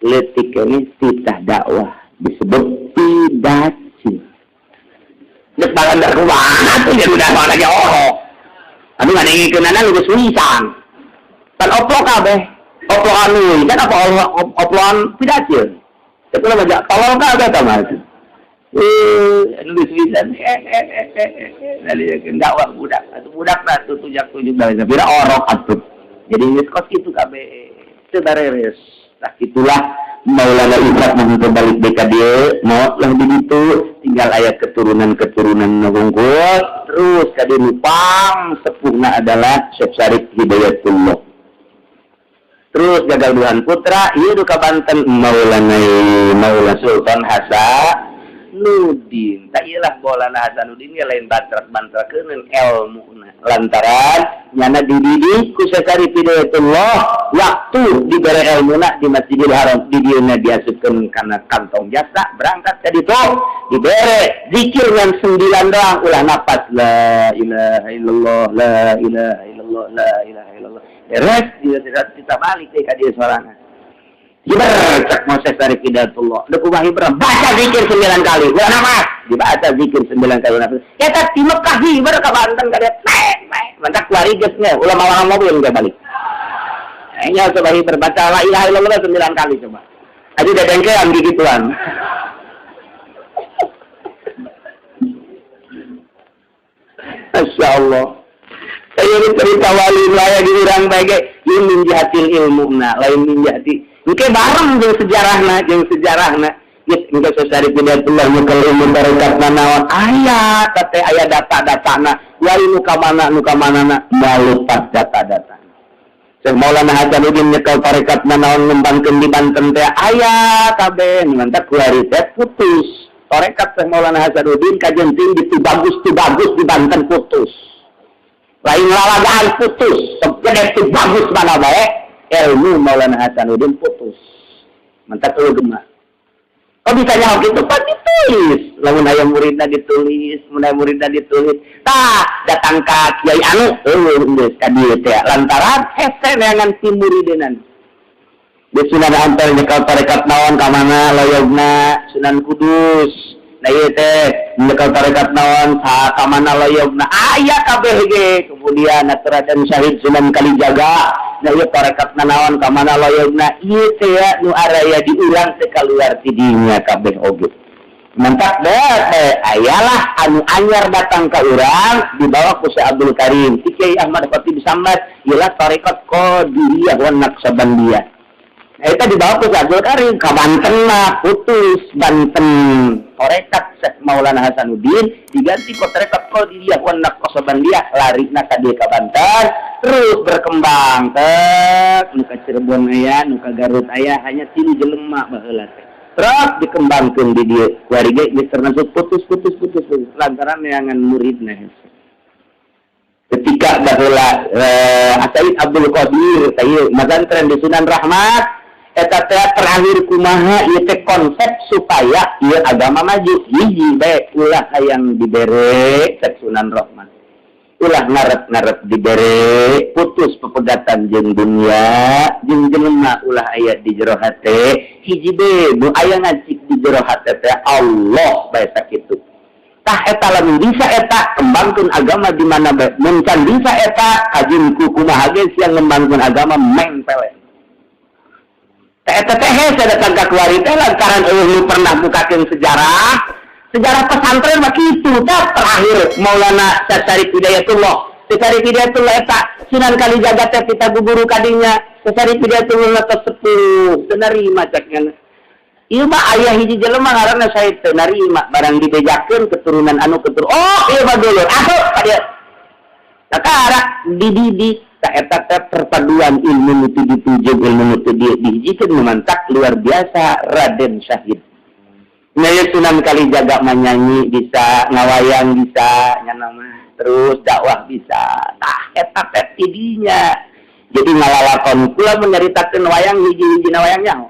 leutik ini titah dakwah disebut pidaci. Geus balandak rumahan tuh jadi udah lagi orok. Aduh ngadengikeunana geus wisan. Kan oplok kabeh. Oplokan anu kan apa oplokan pidaci. Teu kudu baca tolol kabeh ta mah. Nulis wisan. Naliekeun dakwah budak. Atuh budak lah tuh tujak-tujak da pira orok atuh. Jadi geus kos kitu kabeh. Teu dareres. Tah itulah Maulana Ishaq mau balik deka dia mau lah begitu tinggal ayat keturunan nungkul terus kadi lupang sepuhna adalah Syekh Syarif Hidayatullah. Terus gagal Duhan putra ieu duka Banten Maulana Sultan Hasanuddin. Tak iyalah Maulana Hasanuddin ya lain bantrak-bantrakeun ilmuna lantaran nyana dididik ku Syekh Syarif Hidayatullah waktu dibere ilmuna di Masjidil Haram di dieuna diasupkeun kana kantong jasa berangkat ka ditu dibere zikir ngan 9 doang ulah napas la ilaha illallah la ilaha illallah la ilaha illallah beres kita balik ka dieu sorangan Jibar cak Syekh Syarif Hidayatullah deuk kubah Ibrahim baca zikir 9 kali ulah napas dibaca zikir 9 kali napas eta di Mekah hibar ka Banten ka dia mantap keluar geusnya ulama mobil enggak balik. Nya coba berbaca la ilaha illallah 9 kali coba. Aja udah dengkean gituan. Masyaallah. Saya cerita wali laya di urang bage ieu min jahatil ilmuna lain min jahati. Engke bareng jeung sejarahna. Engke Syarif Hidayatullah nyekal ilmu tarekat naon aya teh aya data-datana wali nu ka manana balupat data-data. Syekh Maulana Hasanuddin nyekal tarekat naon ngembangkeun di Banten teh aya kabeh mantap kuari teh putus. Tarekat Syekh Maulana Hasanuddin kajenting di bagus di Banten putus. Lain lalagaan putus, gede tu bagus mana bae ilmu Maulana Hasanuddin putus. Mantap lu gemah. Kok bisa nyawa gitu? Kan ditulis. Lamun aya muridna ditulis, mun aya muridna ditulis. Tah, datang ka Kiai anu, geus ka dieu teh lantaran hese neangan si muridenan. Di Sunan Ampel nyekal tarekat naon ka mana loyogna Sunan Kudus. Nah ieu teh nyekal tarekat naon ka mana loyogna. Aya kabeh ge. Kemudian Naturadan Syahid Sunan Kalijaga. Nah ieu tarekat naon ka mana loyogna. Ieu teh nu araya diulang teh kaluar ti dinya kabeh oge. Mantap deh, ayalah anu anyar datang ke urang dibawa ku Syekh Abdul Karim, Kiai Ahmad Khatib Samad, ialah tarekat Qadiriyah wan Naqsabandiyah. Nah, itu dibawa ku Syekh Abdul Karim ka Banten mah putus Banten. Tarekat Syekh Maulana Hasanuddin diganti ku tarekat Qadiriyah wan Naqsabandiyah, larina ka dieu ka Banten, terus berkembang teh nu ka Cirebon aya, nu ka Garut aya, hanya 3 jelema baheula teh. Terus dikembangkan di dia warga geus termasuk putus lantaran neangan muridna. Ketika baheula Said Abdul Qadir teh mazantren di Sunan Rahmat eta teh terakhir kumaha ieu teh konsep supaya ieu agama maju hiji bae ulah hayang dibere cek Sunan Rahmat. Ulah ngaret-ngaret dibere putus pepegatan jeung dunia jeung jelema ulah aya di jero hate hiji be nu aya ngacik di jero hate teh Allah bae sakitu. tah eta lamun bisa eta kembangkeun agama di mana bae mun can bisa eta kajin ku kumaha ge siang ngembangkeun agama mempel eta teh hese datang ka kuari teh lantaran eueuh pernah bukakeun sejarah pesantren mah kitu tah terakhir Maulana Syarif Hidayatullah eta Sunan Kalijaga teh pita guru kadinya Syarif Hidayatullah teh sepuh teu narima cekna ieu mah aya hiji jelema ngaranna Said teu narima barang dibejakeun keturunan anu oh ieu mah dulur asup ka dieu sakara dididik ta eta teh perpaduan ilmu nu dituju ilmu nu dihijikeun memantak luar biasa Raden Syahid Naya Sunan Kalijaga menyanyi bisa, ngawayang bisa, nyanama terus dakwah bisa. Tah eta teh tidinya. Jadi ngalalakon kula menyaritakeun wayang hiji-hiji wayang yang.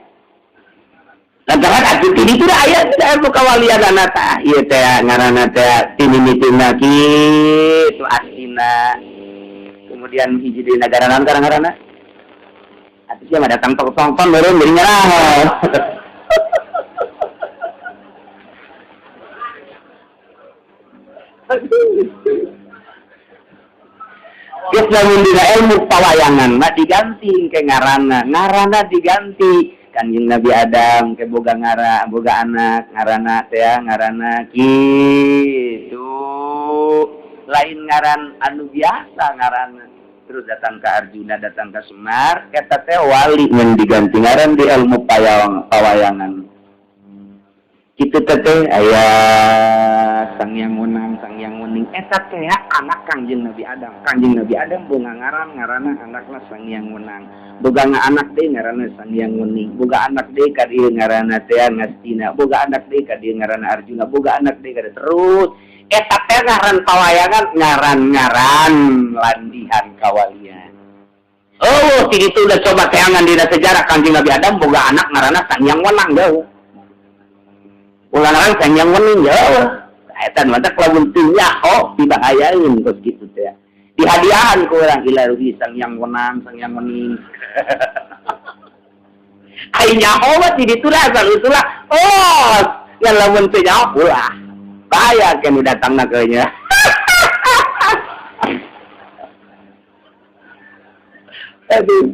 Lantaran atuh tidi teh aya teh kawalianana tah. Ieu teh ngaranna teh timimitina kitu asina. Kemudian hiji di negara naon ngaranna? Atuh sia mah datang tonton meureun jadi nyarah. Geus lamun dina ilmu pawayangan mah diganti ke ngaranna diganti Kanjeng Nabi Adam ke boga anak ngaranna kitu lain ngaran anu biasa ngaranna terus datang ke Arjuna datang ke Semar eta teh wali mun diganti ngaran di ilmu pawayangan kitu teh aya Sang Yang Wening eta teh anak Kanjeng Nabi Adam boga ngaranna anakna Sang Yang Wenang boga anak deui ngaranna Sang Yang Wening boga anak deui ka dieu ngaranna teh Ngastina boga anak deui ka dieu ngaranna Arjuna boga anak deui ka terus eta teh ngaran pawayangan ngaran landihan kawalian oh kitu udah coba teangan dina sejarah Kanjeng Nabi Adam boga anak ngaranna Sang Yang Wenang jauh ulang orang Sang Yang Wening jauh eta mah teh lamun teu nyaho dibahayaeun kos kitu teh dihadiahan ku urang ila rugi Sang Yang Wening ai nyaho mah di ditu lah oh yang lamun teu nyaho ulah bahaya kan datangna ke nya aduh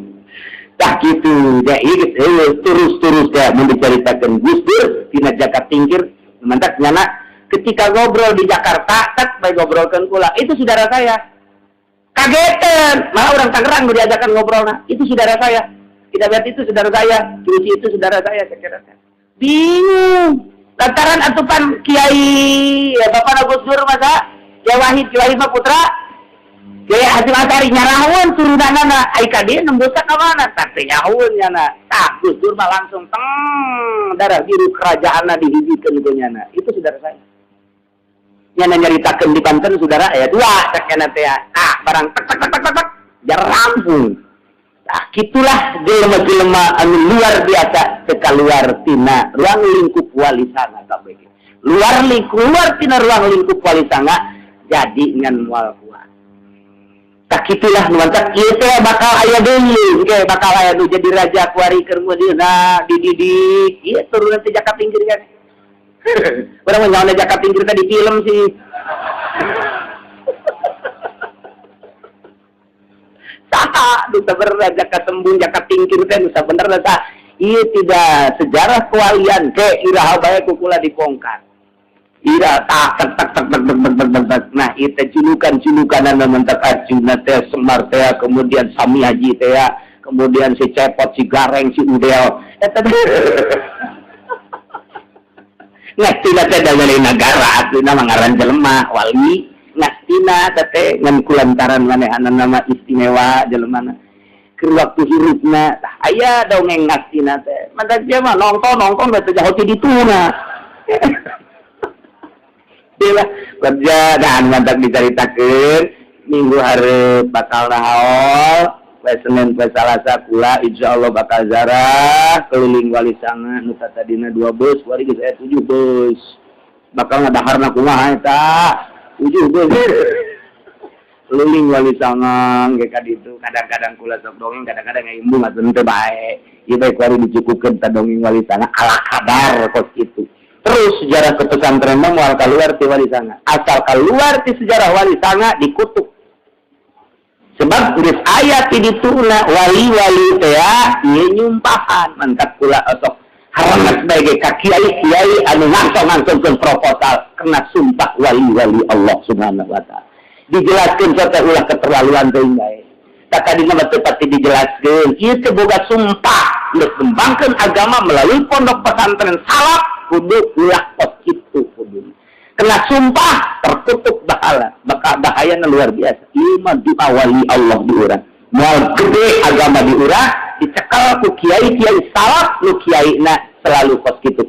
tak gitu ya terus ya mun dicaritakeun Gus Dur tina Jakat Tingkir mantak nyana ketika ngobrol di Jakarta tak bae ngobrolkeun kula itu saudara saya kagetan malah orang Tangerang diajakan ngobrolna itu saudara saya tidak lihat itu saudara saya Cuci itu saudara saya kira bingung lantaran atupan Kiai ya Bapak Gus Dur masa ya Wahid mah putra Gaya Haji Asari nyarahun turunanana ai ka dieu nembusa ka mana tapi nyahoun nyana tah Gus Dur mah langsung darah biru kerajaanna dihijikeun ku nyana itu saudara saya nyana nyaritakeun di Banten saudara aya dua cek kana teh barang tek jar rampung nah kitulah jelema-jelema anu luar biasa teu kaluar tina ruang lingkup walisana kabeh luar tina ruang lingkup walisana jadi ngan moal kuat tak itulah nuantak ieu teh bakal aya deui ge bakal aya nu jadi raja kuari keur meudeuna dididik ieu turunan teh Jakat Tingkir kan urang mah nyaona Jakat Tingkir teh di film sih saha nu sabenerna Jakat Tembung Jakat Tingkir teh nu sabenerna tah ieu tidak sejarah kewalian ke iraha bae kukula dibongkar ira tak nah itu julukan-julukanan mentak Arjuna teh Semar teh kemudian Sami Haji teh kemudian si Cepot si Gareng si Udel eta ngastina teh dari negara aslinya mangaran jelema wali ngastina teh ngan kulantaran manehana nama istimewa jelemana keur waktu hirupna aya dongeng ngastina teh mantak dia mah nongton teh jauh ti dituna lah kerja dan mantak diceritakeun minggu hari bakal naol Senin Selasa kula insyaallah bakal zarah keliling Wali Sanga nu tadina 2 bus wari geus aya 7 bus bakal ngadaharna kumaha eta 7 bus keliling Wali Sanga ge ka ditu kadang-kadang kula sok dongeng kadang-kadang ngaimbung atuh teu bae ieu bae kuari dicukupkeun ta dongeng Wali Sanga ala kadar kos kitu Terus sejarah ke pesantren mah moal keluar ti wali sanga. Asal keluar ti sejarah wali sanga dikutuk. Sebab geus aya ti dituna wali-wali teh ya ieu nyumpahan mantap kula sok haramat bae ka kiai-kiai anu ngantong-ngantongkeun proposal kena sumpah wali-wali Allah Subhanahu wa taala. Dijelaskeun sarta ulah keterlaluan teuing bae. Tak tadi mah teu pati dijelaskeun ieu teh boga sumpah geus ngembangkeun agama melalui pondok pesantren salaf kudu ulah pos kitu kudu. Kena sumpah tertutup bahayana luar biasa. Iman di wali Allah diurang. Moal gede agama diurang, dicekal ku kiai-kiai salaf, lu kiai na selalu kos gitu.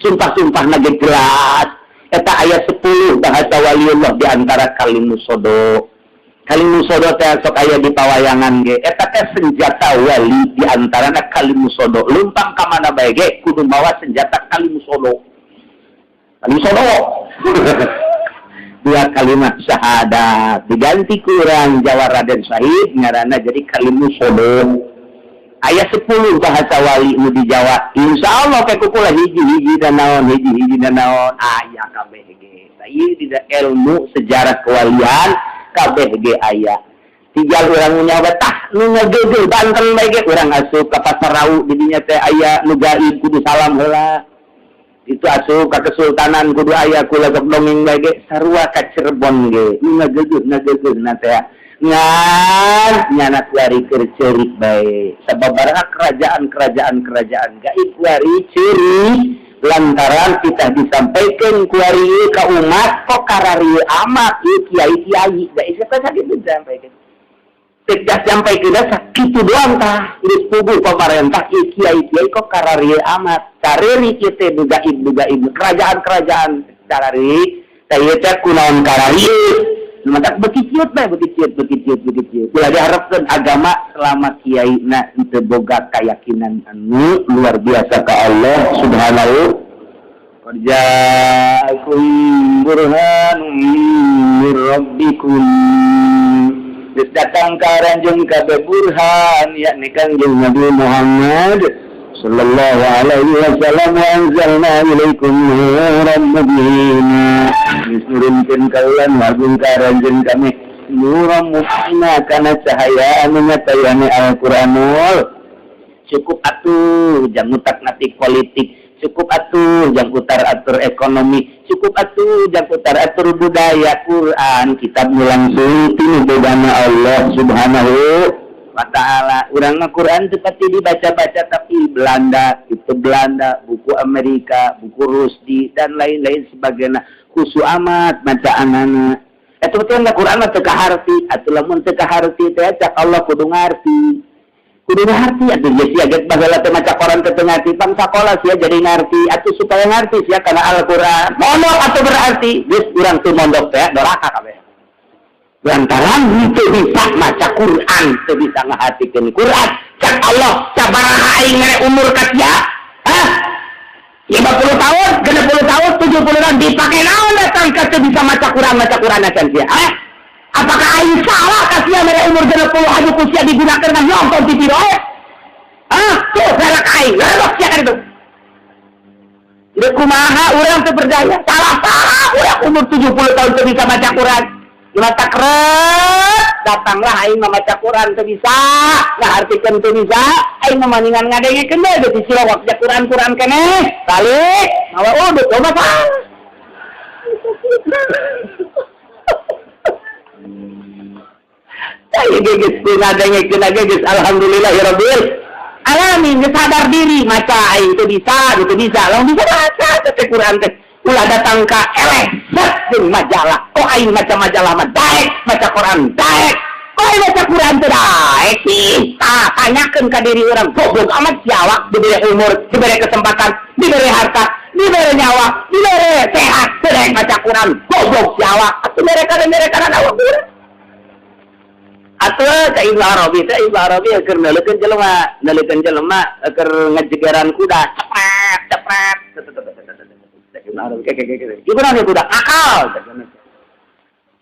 Sumpah-sumpah nage jelas. Eta ayat 10 bahasa waliullah di antara kalimusodo. Kalimusodo teh sok aya di pawayangan ge. Eta teh senjata wali di antara kalimusodo. Lumpang ka mana bae ge kudu mawa senjata kalimusodo. Kalimusodo. Dua kalimat syahadat diganti kurang Jawa Raden Syahid ngaranna jadi kalimusodo. Ayat 10 bahasa wali nu di Jawa. Insyaallah kayak kukula hiji dan naon aya kabeh ge. Ieu di ilmu sejarah kewalian kabeh ge aya. Tinggal urang nyawa tah nu ngageugeul Banten bae ge urang asup ka Pasar Rau di dinya teh aya nu gaib kudu salam heula. Itu asup ka Kesultanan kudu aya kula sok dongeng bae ge sarua ka Cirebon ge ngageugeul na teh ngan nyana kuari keur ceurik bae sababaraha kerajaan gaib kuari ceurik lantaran kita disampaikan kuari ka umat kok kararieu amat ieu kiai-kiai da isa sakitu disampaikan tidak sampai kita sakitu doang tah geus puguh pemerintah ieu kiai-kiai kok kararieu amat careurik ieu teh gaib kerajaan careurik tah ieu teh kunaon kararieu matak bekiciut bae bekiciut ulah diharapkeun agama selama kiai na teu boga keyakinan anu luar biasa ka Allah Subhanahu wa ja'akum burhanun mir rabbikum geus datang ka ranjeun kabeh burhan yakni Kangjeng Nabi Muhammad sallallahu alaihi wasallam wa anzalna ilaikum nuran mubina nurunkeun kaulan wagung karanjeun kami nuran mubina kana cahaya anu nyatayana Al-Qur'anul cukup atuh jang utak natik politik cukup atuh jang utar atur ekonomi cukup atuh jang utar atur budaya Quran kitab nu langsung tinu bedana Allah Subhanahu wa ta'ala. Urang mah Quran seperti dibaca-baca tapi Belanda, itu Belanda, buku Amerika, buku Rusdi dan lain-lain sebagainya. Khusu amat bacaanana. Eta betul na Quran mah teu kaharti, atuh lamun teu kaharti teh cak Allah kudu ngarti. Kudu ngarti atuh geus sia geus baheula teh maca Quran teu ngarti, pang sakola sia jadi ngarti, atuh supaya ngarti sia kana Al-Qur'an. Mondok atuh berarti geus urang teu mondok teh doraka kabeh. Lantaran itu bisa maca Quran, itu bisa ngahatikan Quran. Cak Allah, sabaraha aing umur kasia? 50 tahun, 60 tahun, 70 tahun dipakai naon datang ka bisa maca Quran acan sia? Apakah aing salah kasia mere umur 60 anu kusia digunakeun nang nonton TV doe? Tuh salah aing, lelok sia kan itu. Deuk kumaha urang teu berdaya? Salah urang umur 70 tahun teu bisa maca Quran. Mata keret datanglah aing maca Quran teu bisa ngahartikeun teu bisa aing mamaningan ngadengekeun bae di silawak ja Quran keneh balik mawa udut coba Pak saya geus ngadengekeun geus alhamdulillahirabbil alamin geus sadar diri maca aing teu bisa lamun bisa baca teh Quran teh ulah datang ka eleh jeung majalah kok aing maca majalah mah daek maca Quran daek kok aing maca Quran teh daek sih tanyakeun ka diri urang goblok amat jawab diberi umur diberi kesempatan diberi harta diberi nyawa diberi sehat teu daek maca Quran goblok jawab atuh mereka awak urang atuh ka Ibnu Arabi keur neuleukeun jelema keur ngajegeran kuda cepet Ibnu Arabi budak akal.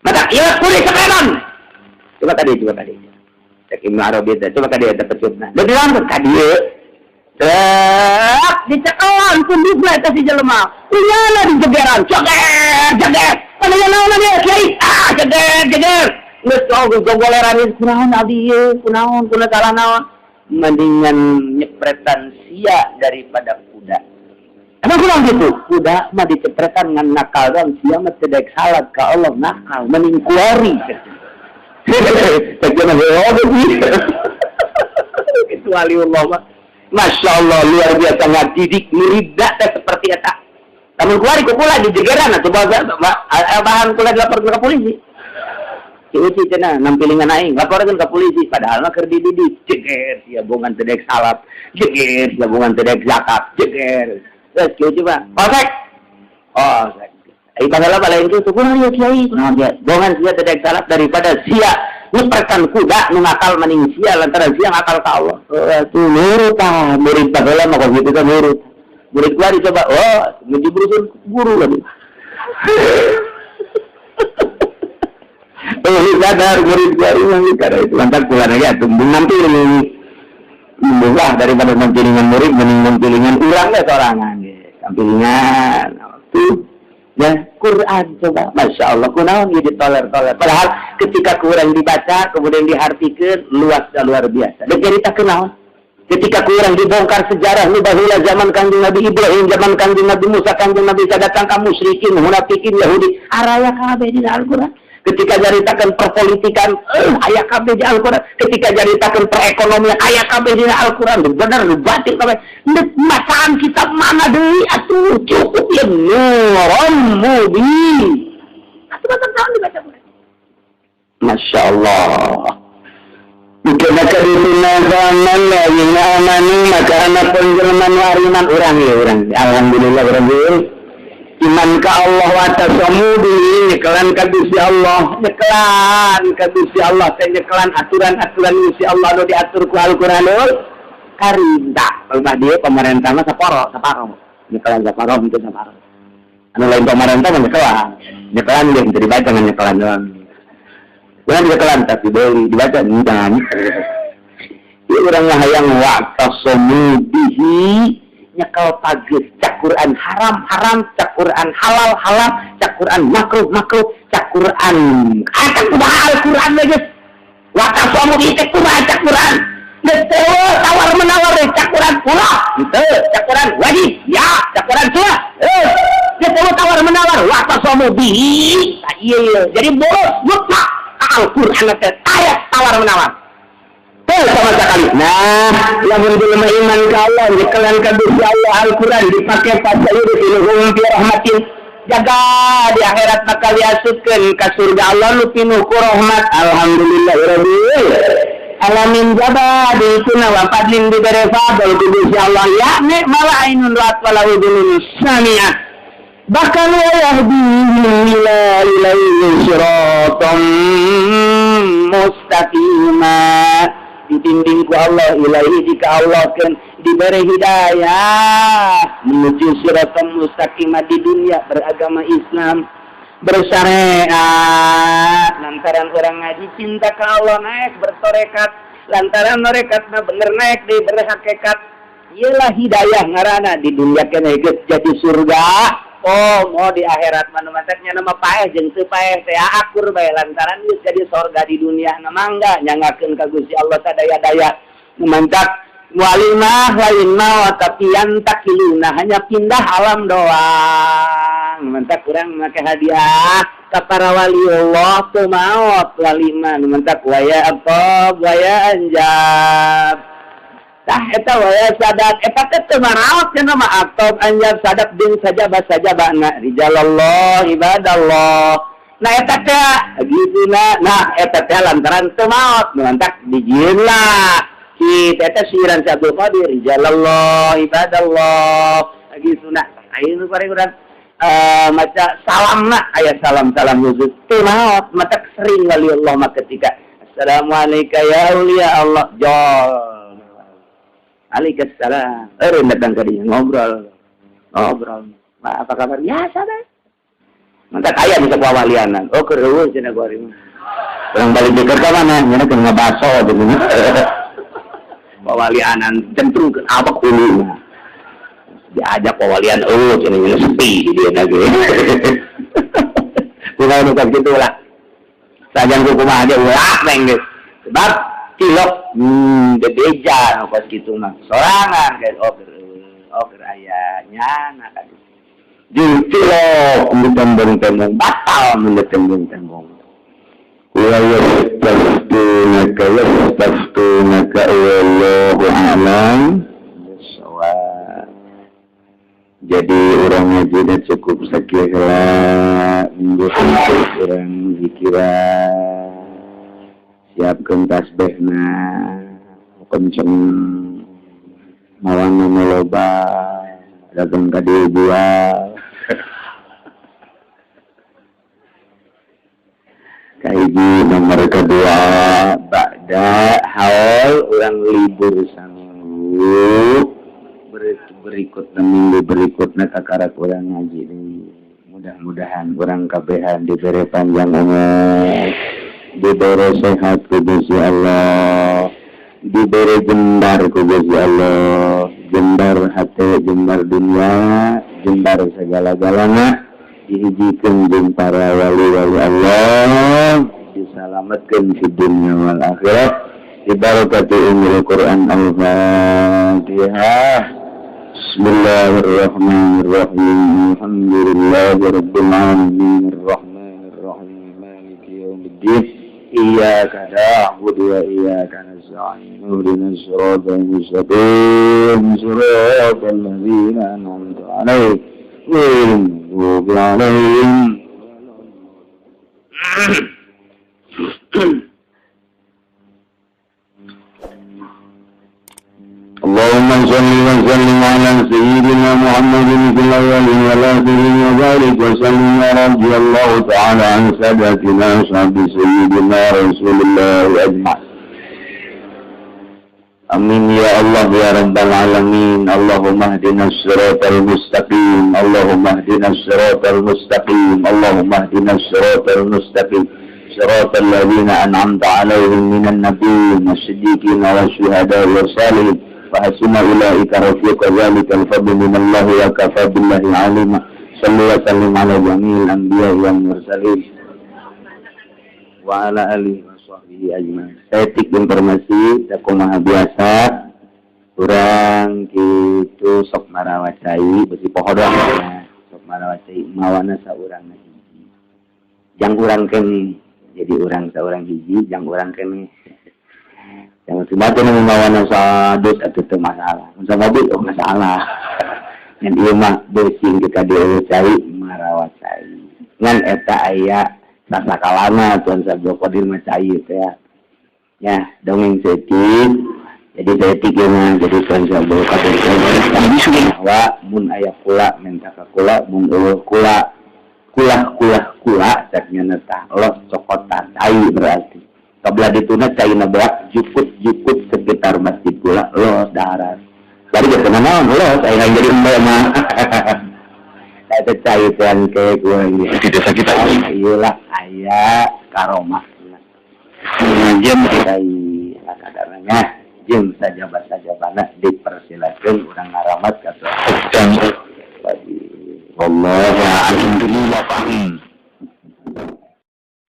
Maka iya kulit sekarang. Coba tadi. Cek Ibnu Arabi itu. Coba tadi ada pecutna. Beneran tadi. dicekelan pun dibla kasih jelema. Unyana dijegeran, jeger. Pananya naon dia kiai? Jeger. Geus gogoleran kunaon abdi ieu, kunaon salah naon. Mendingan nyepretan sia daripada kuda. Emang kurang gitu? Kuda mah dicepretan ngan nakal dan sia mah teu daek salat ka Allah nakal mending kuari. Tekna kecuali Allah mah. Masya Allah luar biasa ngadidik muridna teh seperti eta. Lamun kuari ku kula dijegeran atuh bahan kula dilaporkeun ka polisi. Uci cenah nampilingan aing laporkeun ka polisi padahal mah keur dididik jeger sia bongan teu daek salat jeger sia bongan teu daek zakat jeger terus kieu coba polsek ai bangala balain itu kurang ya kiai bongan sia teu daek salat daripada sia nyepretan kuda nu ngakal mending sia lantaran sia ngakal ka Allah tuh nurut murid bangala mah kitu kan nurut murid gua dicoba ngejubrusun guru lagi sadar murid baru yang karena itu lantas pulang aja tumbung nanti membuah daripada mempilingan murid mending mempilingan ulang deh sorangan mempilingan itu ya Quran coba Masya Allah kunaon jadi toler padahal ketika kurang dibaca kemudian dihartikan luar biasa dan cerita kenal ketika kurang dibongkar sejarah nu bahula zaman Kanjeng Nabi Ibrahim zaman Kanjeng Nabi Musa Kanjeng Nabi sadatang kaum musyrikin munafikin Yahudi araya kabeh di Al-Qur'an ketika jaritakan perpolitikan aya kabeh di Al-Qur'an ketika jaritakan perekonomian aya kabeh di Al-Qur'an bener batil kabeh macaan kitab mana deui atuh cukup ya nuron mubin atuh tahun dibaca Masya Allah karena kedua zaman yang amanu maka anak penjelman wariman orang alhamdulillah berabul iman ka Allah wa tasamu bihi nyekelan ka Gusti Allah nyekelan aturan-aturan Gusti Allah nu diatur ku Al-Qur'an karinta mah dia pemerintah mah saparo nyekelan saparo itu saparo anu lain pemerintah mah nyekelan dia bisa dibaca dengan nyekelan doang bukan nyekelan tapi boleh dibaca dan ini orang hayang wa tasamu bihi nyekel pagis cak Quran haram cak Quran halal cak Quran makruh cak Quran cak kumaha Al-Quran we geus wa tasamu bihi cak kumaha cak Quran geus tawar menawar cak Quran pula henteu cak Quran wajib ya cak Quran sunnah geus tawar menawar wa tasamu bihi ieu jadi bolos mutlak Al-Quran teh aya tawar menawar sama sekali. Nah, yang berjulma iman ke Allah, dikelan ke Gusti Allah Al-Quran dipakai pasal diluhung bi rahmatin. Jaga di akhirat bakal diasupkeun ka surga Allah nu pinuh ku rahmat. Alhamdulillahirabbil alamin jaba di tuna wa fadlin bi fadl ku Gusti Allah ya ni'mal ainun ra'at wala udhunun sami'ah. Bahkan wa yahdihim ila ilaihi siratan mustaqimah. Dibimbing ku Allah ilahi jika Allah kan diberi hidayah menuju siratan mustaqimah di dunia beragama Islam bersyariat lantaran orang ngaji cinta ke Allah naik bertorekat lantaran torekatna bener naik di berhakikat ialah hidayah ngarana di dunia kan jadi surga mau di akhirat mana mataknya nama paeh jeung teu paeh teh akur bae lantaran geus jadi sorga di dunia na mangga nyangakeun ka Gusti Allah sadaya-daya mantak mualimah lain mah tapi yantakiluna hanya pindah alam doang mantak urang make hadiah ka para wali Allah teu maot walimah mantak waya apa waya anjab tah eta waya sadat eta teh maraot cenah mah atob anjab sadat jeung sajabana rijalallah ibadallah nah eta teh gituna nah eta teh lantaran teu maot lantak dijieun lah kita eta siran Abdul Qadir rijalallah ibadallah gituna ayeuna pareng urang maca salamna aya salam khusus teu maot matak sering wali Allah mah ketika assalamualaikum ya auliya Allah jol Waalaikumsalam. Datang ke dia ngobrol. Apa kabar? Biasa deh. Mantap kaya bisa pawalianan. Oh kereueuh cenah gua ari mah. Orang balik deket ka mana? Nya keur ngabaso bener. Pawalianan centrungkeun abak ulu. diajak pawalian ini sepi dia lagi. Bukan bukan gitulah. Sajang kumaha aja ulah neng deh. Sebab cilok gedeja pas gitu mah. Sorangan guys oker ayahnya nak kan. Jeung cilok tembung batal tembung. Wa yastaftunaka wallahu a'lam. Jadi orangnya tidak cukup sakitlah minggu orang zikiran siapkan tasbihna kenceng mawan meloba dagang kade buah kaiji nomor kedua ba'da haul orang libur sanggup berikutnya minggu berikutnya kakarak orang ngaji nih. Mudah-mudahan orang kabehan diberi panjang umur, diberi sehat ku Gusti Allah, diberi jembar ku Gusti Allah, jembar hati, jembar dunia, jembar segala-galanya, dihijikeun jeung para wali-wali Allah, diselamatkeun di dunia wal akhirat, dibarakati umur Quran Al-Fatihah. Bismillahirrahmanirrahim. Alhamdulillahirabbil alamin arrahmanir rahim maliki yaumiddin. Iyyaka na'budu wa iyyaka nasta'in. Ihdinas siratal mustaqim. Siratal ladzina an'amta 'alaihim ghairil maghdubi 'alaihim. اللهم صل وسلم على سيدنا محمد في الأولين والآخرين وبارك وسلم رضي الله تعالى عن سادتنا أصحاب سيدنا رسول الله أجمعين. آمين يا الله يا رب العالمين. اللهم اهدنا الصراط المستقيم. اللهم اهدنا الصراط المستقيم. اللهم اهدنا الصراط المستقيم. صراط الذين أنعمت عليهم من النبيين والصديقين والشهداء والصالحين فحسن أولئك رفيقا ذلك الفضل من الله وكفى بالله عليما. صلى وسلم على جميع الأنبياء والمرسلين wa ala alihi wa sahbihi ajmain. Etik informasi sakumaha biasa urang kitu sok marawacai besi pohodongna sok marawacai mawana saurang hiji. Jang urang kene jadi urang saurang hiji, jang urang kene yang sebatu mawana sadut atuh teu masalah. Mun mobil oh masalah. Ngan ieu mah beucing kita dieucai marawacai. Ngan eta aya rasa kalana tuan sabdo kodir macai ya. Ya, dongeng setik. Jadi setik mah jadi tuan sabdo kodir bahwa mun aya kula minta ka kula mun kula saknya tah los cokotan cai berarti. Kabla dituna cai na beak jukut sekitar masjid kula los darat. Bari geus naon los aya jadi embe mah. Eta cai tuan ke gua ini. Tidak sakit iyalah aya karomah. Jam cai kadarnya jeung sajabat-sajabana dipersilakeun urang ngaramat ka Tuhan. Wallahu alhamdulillah.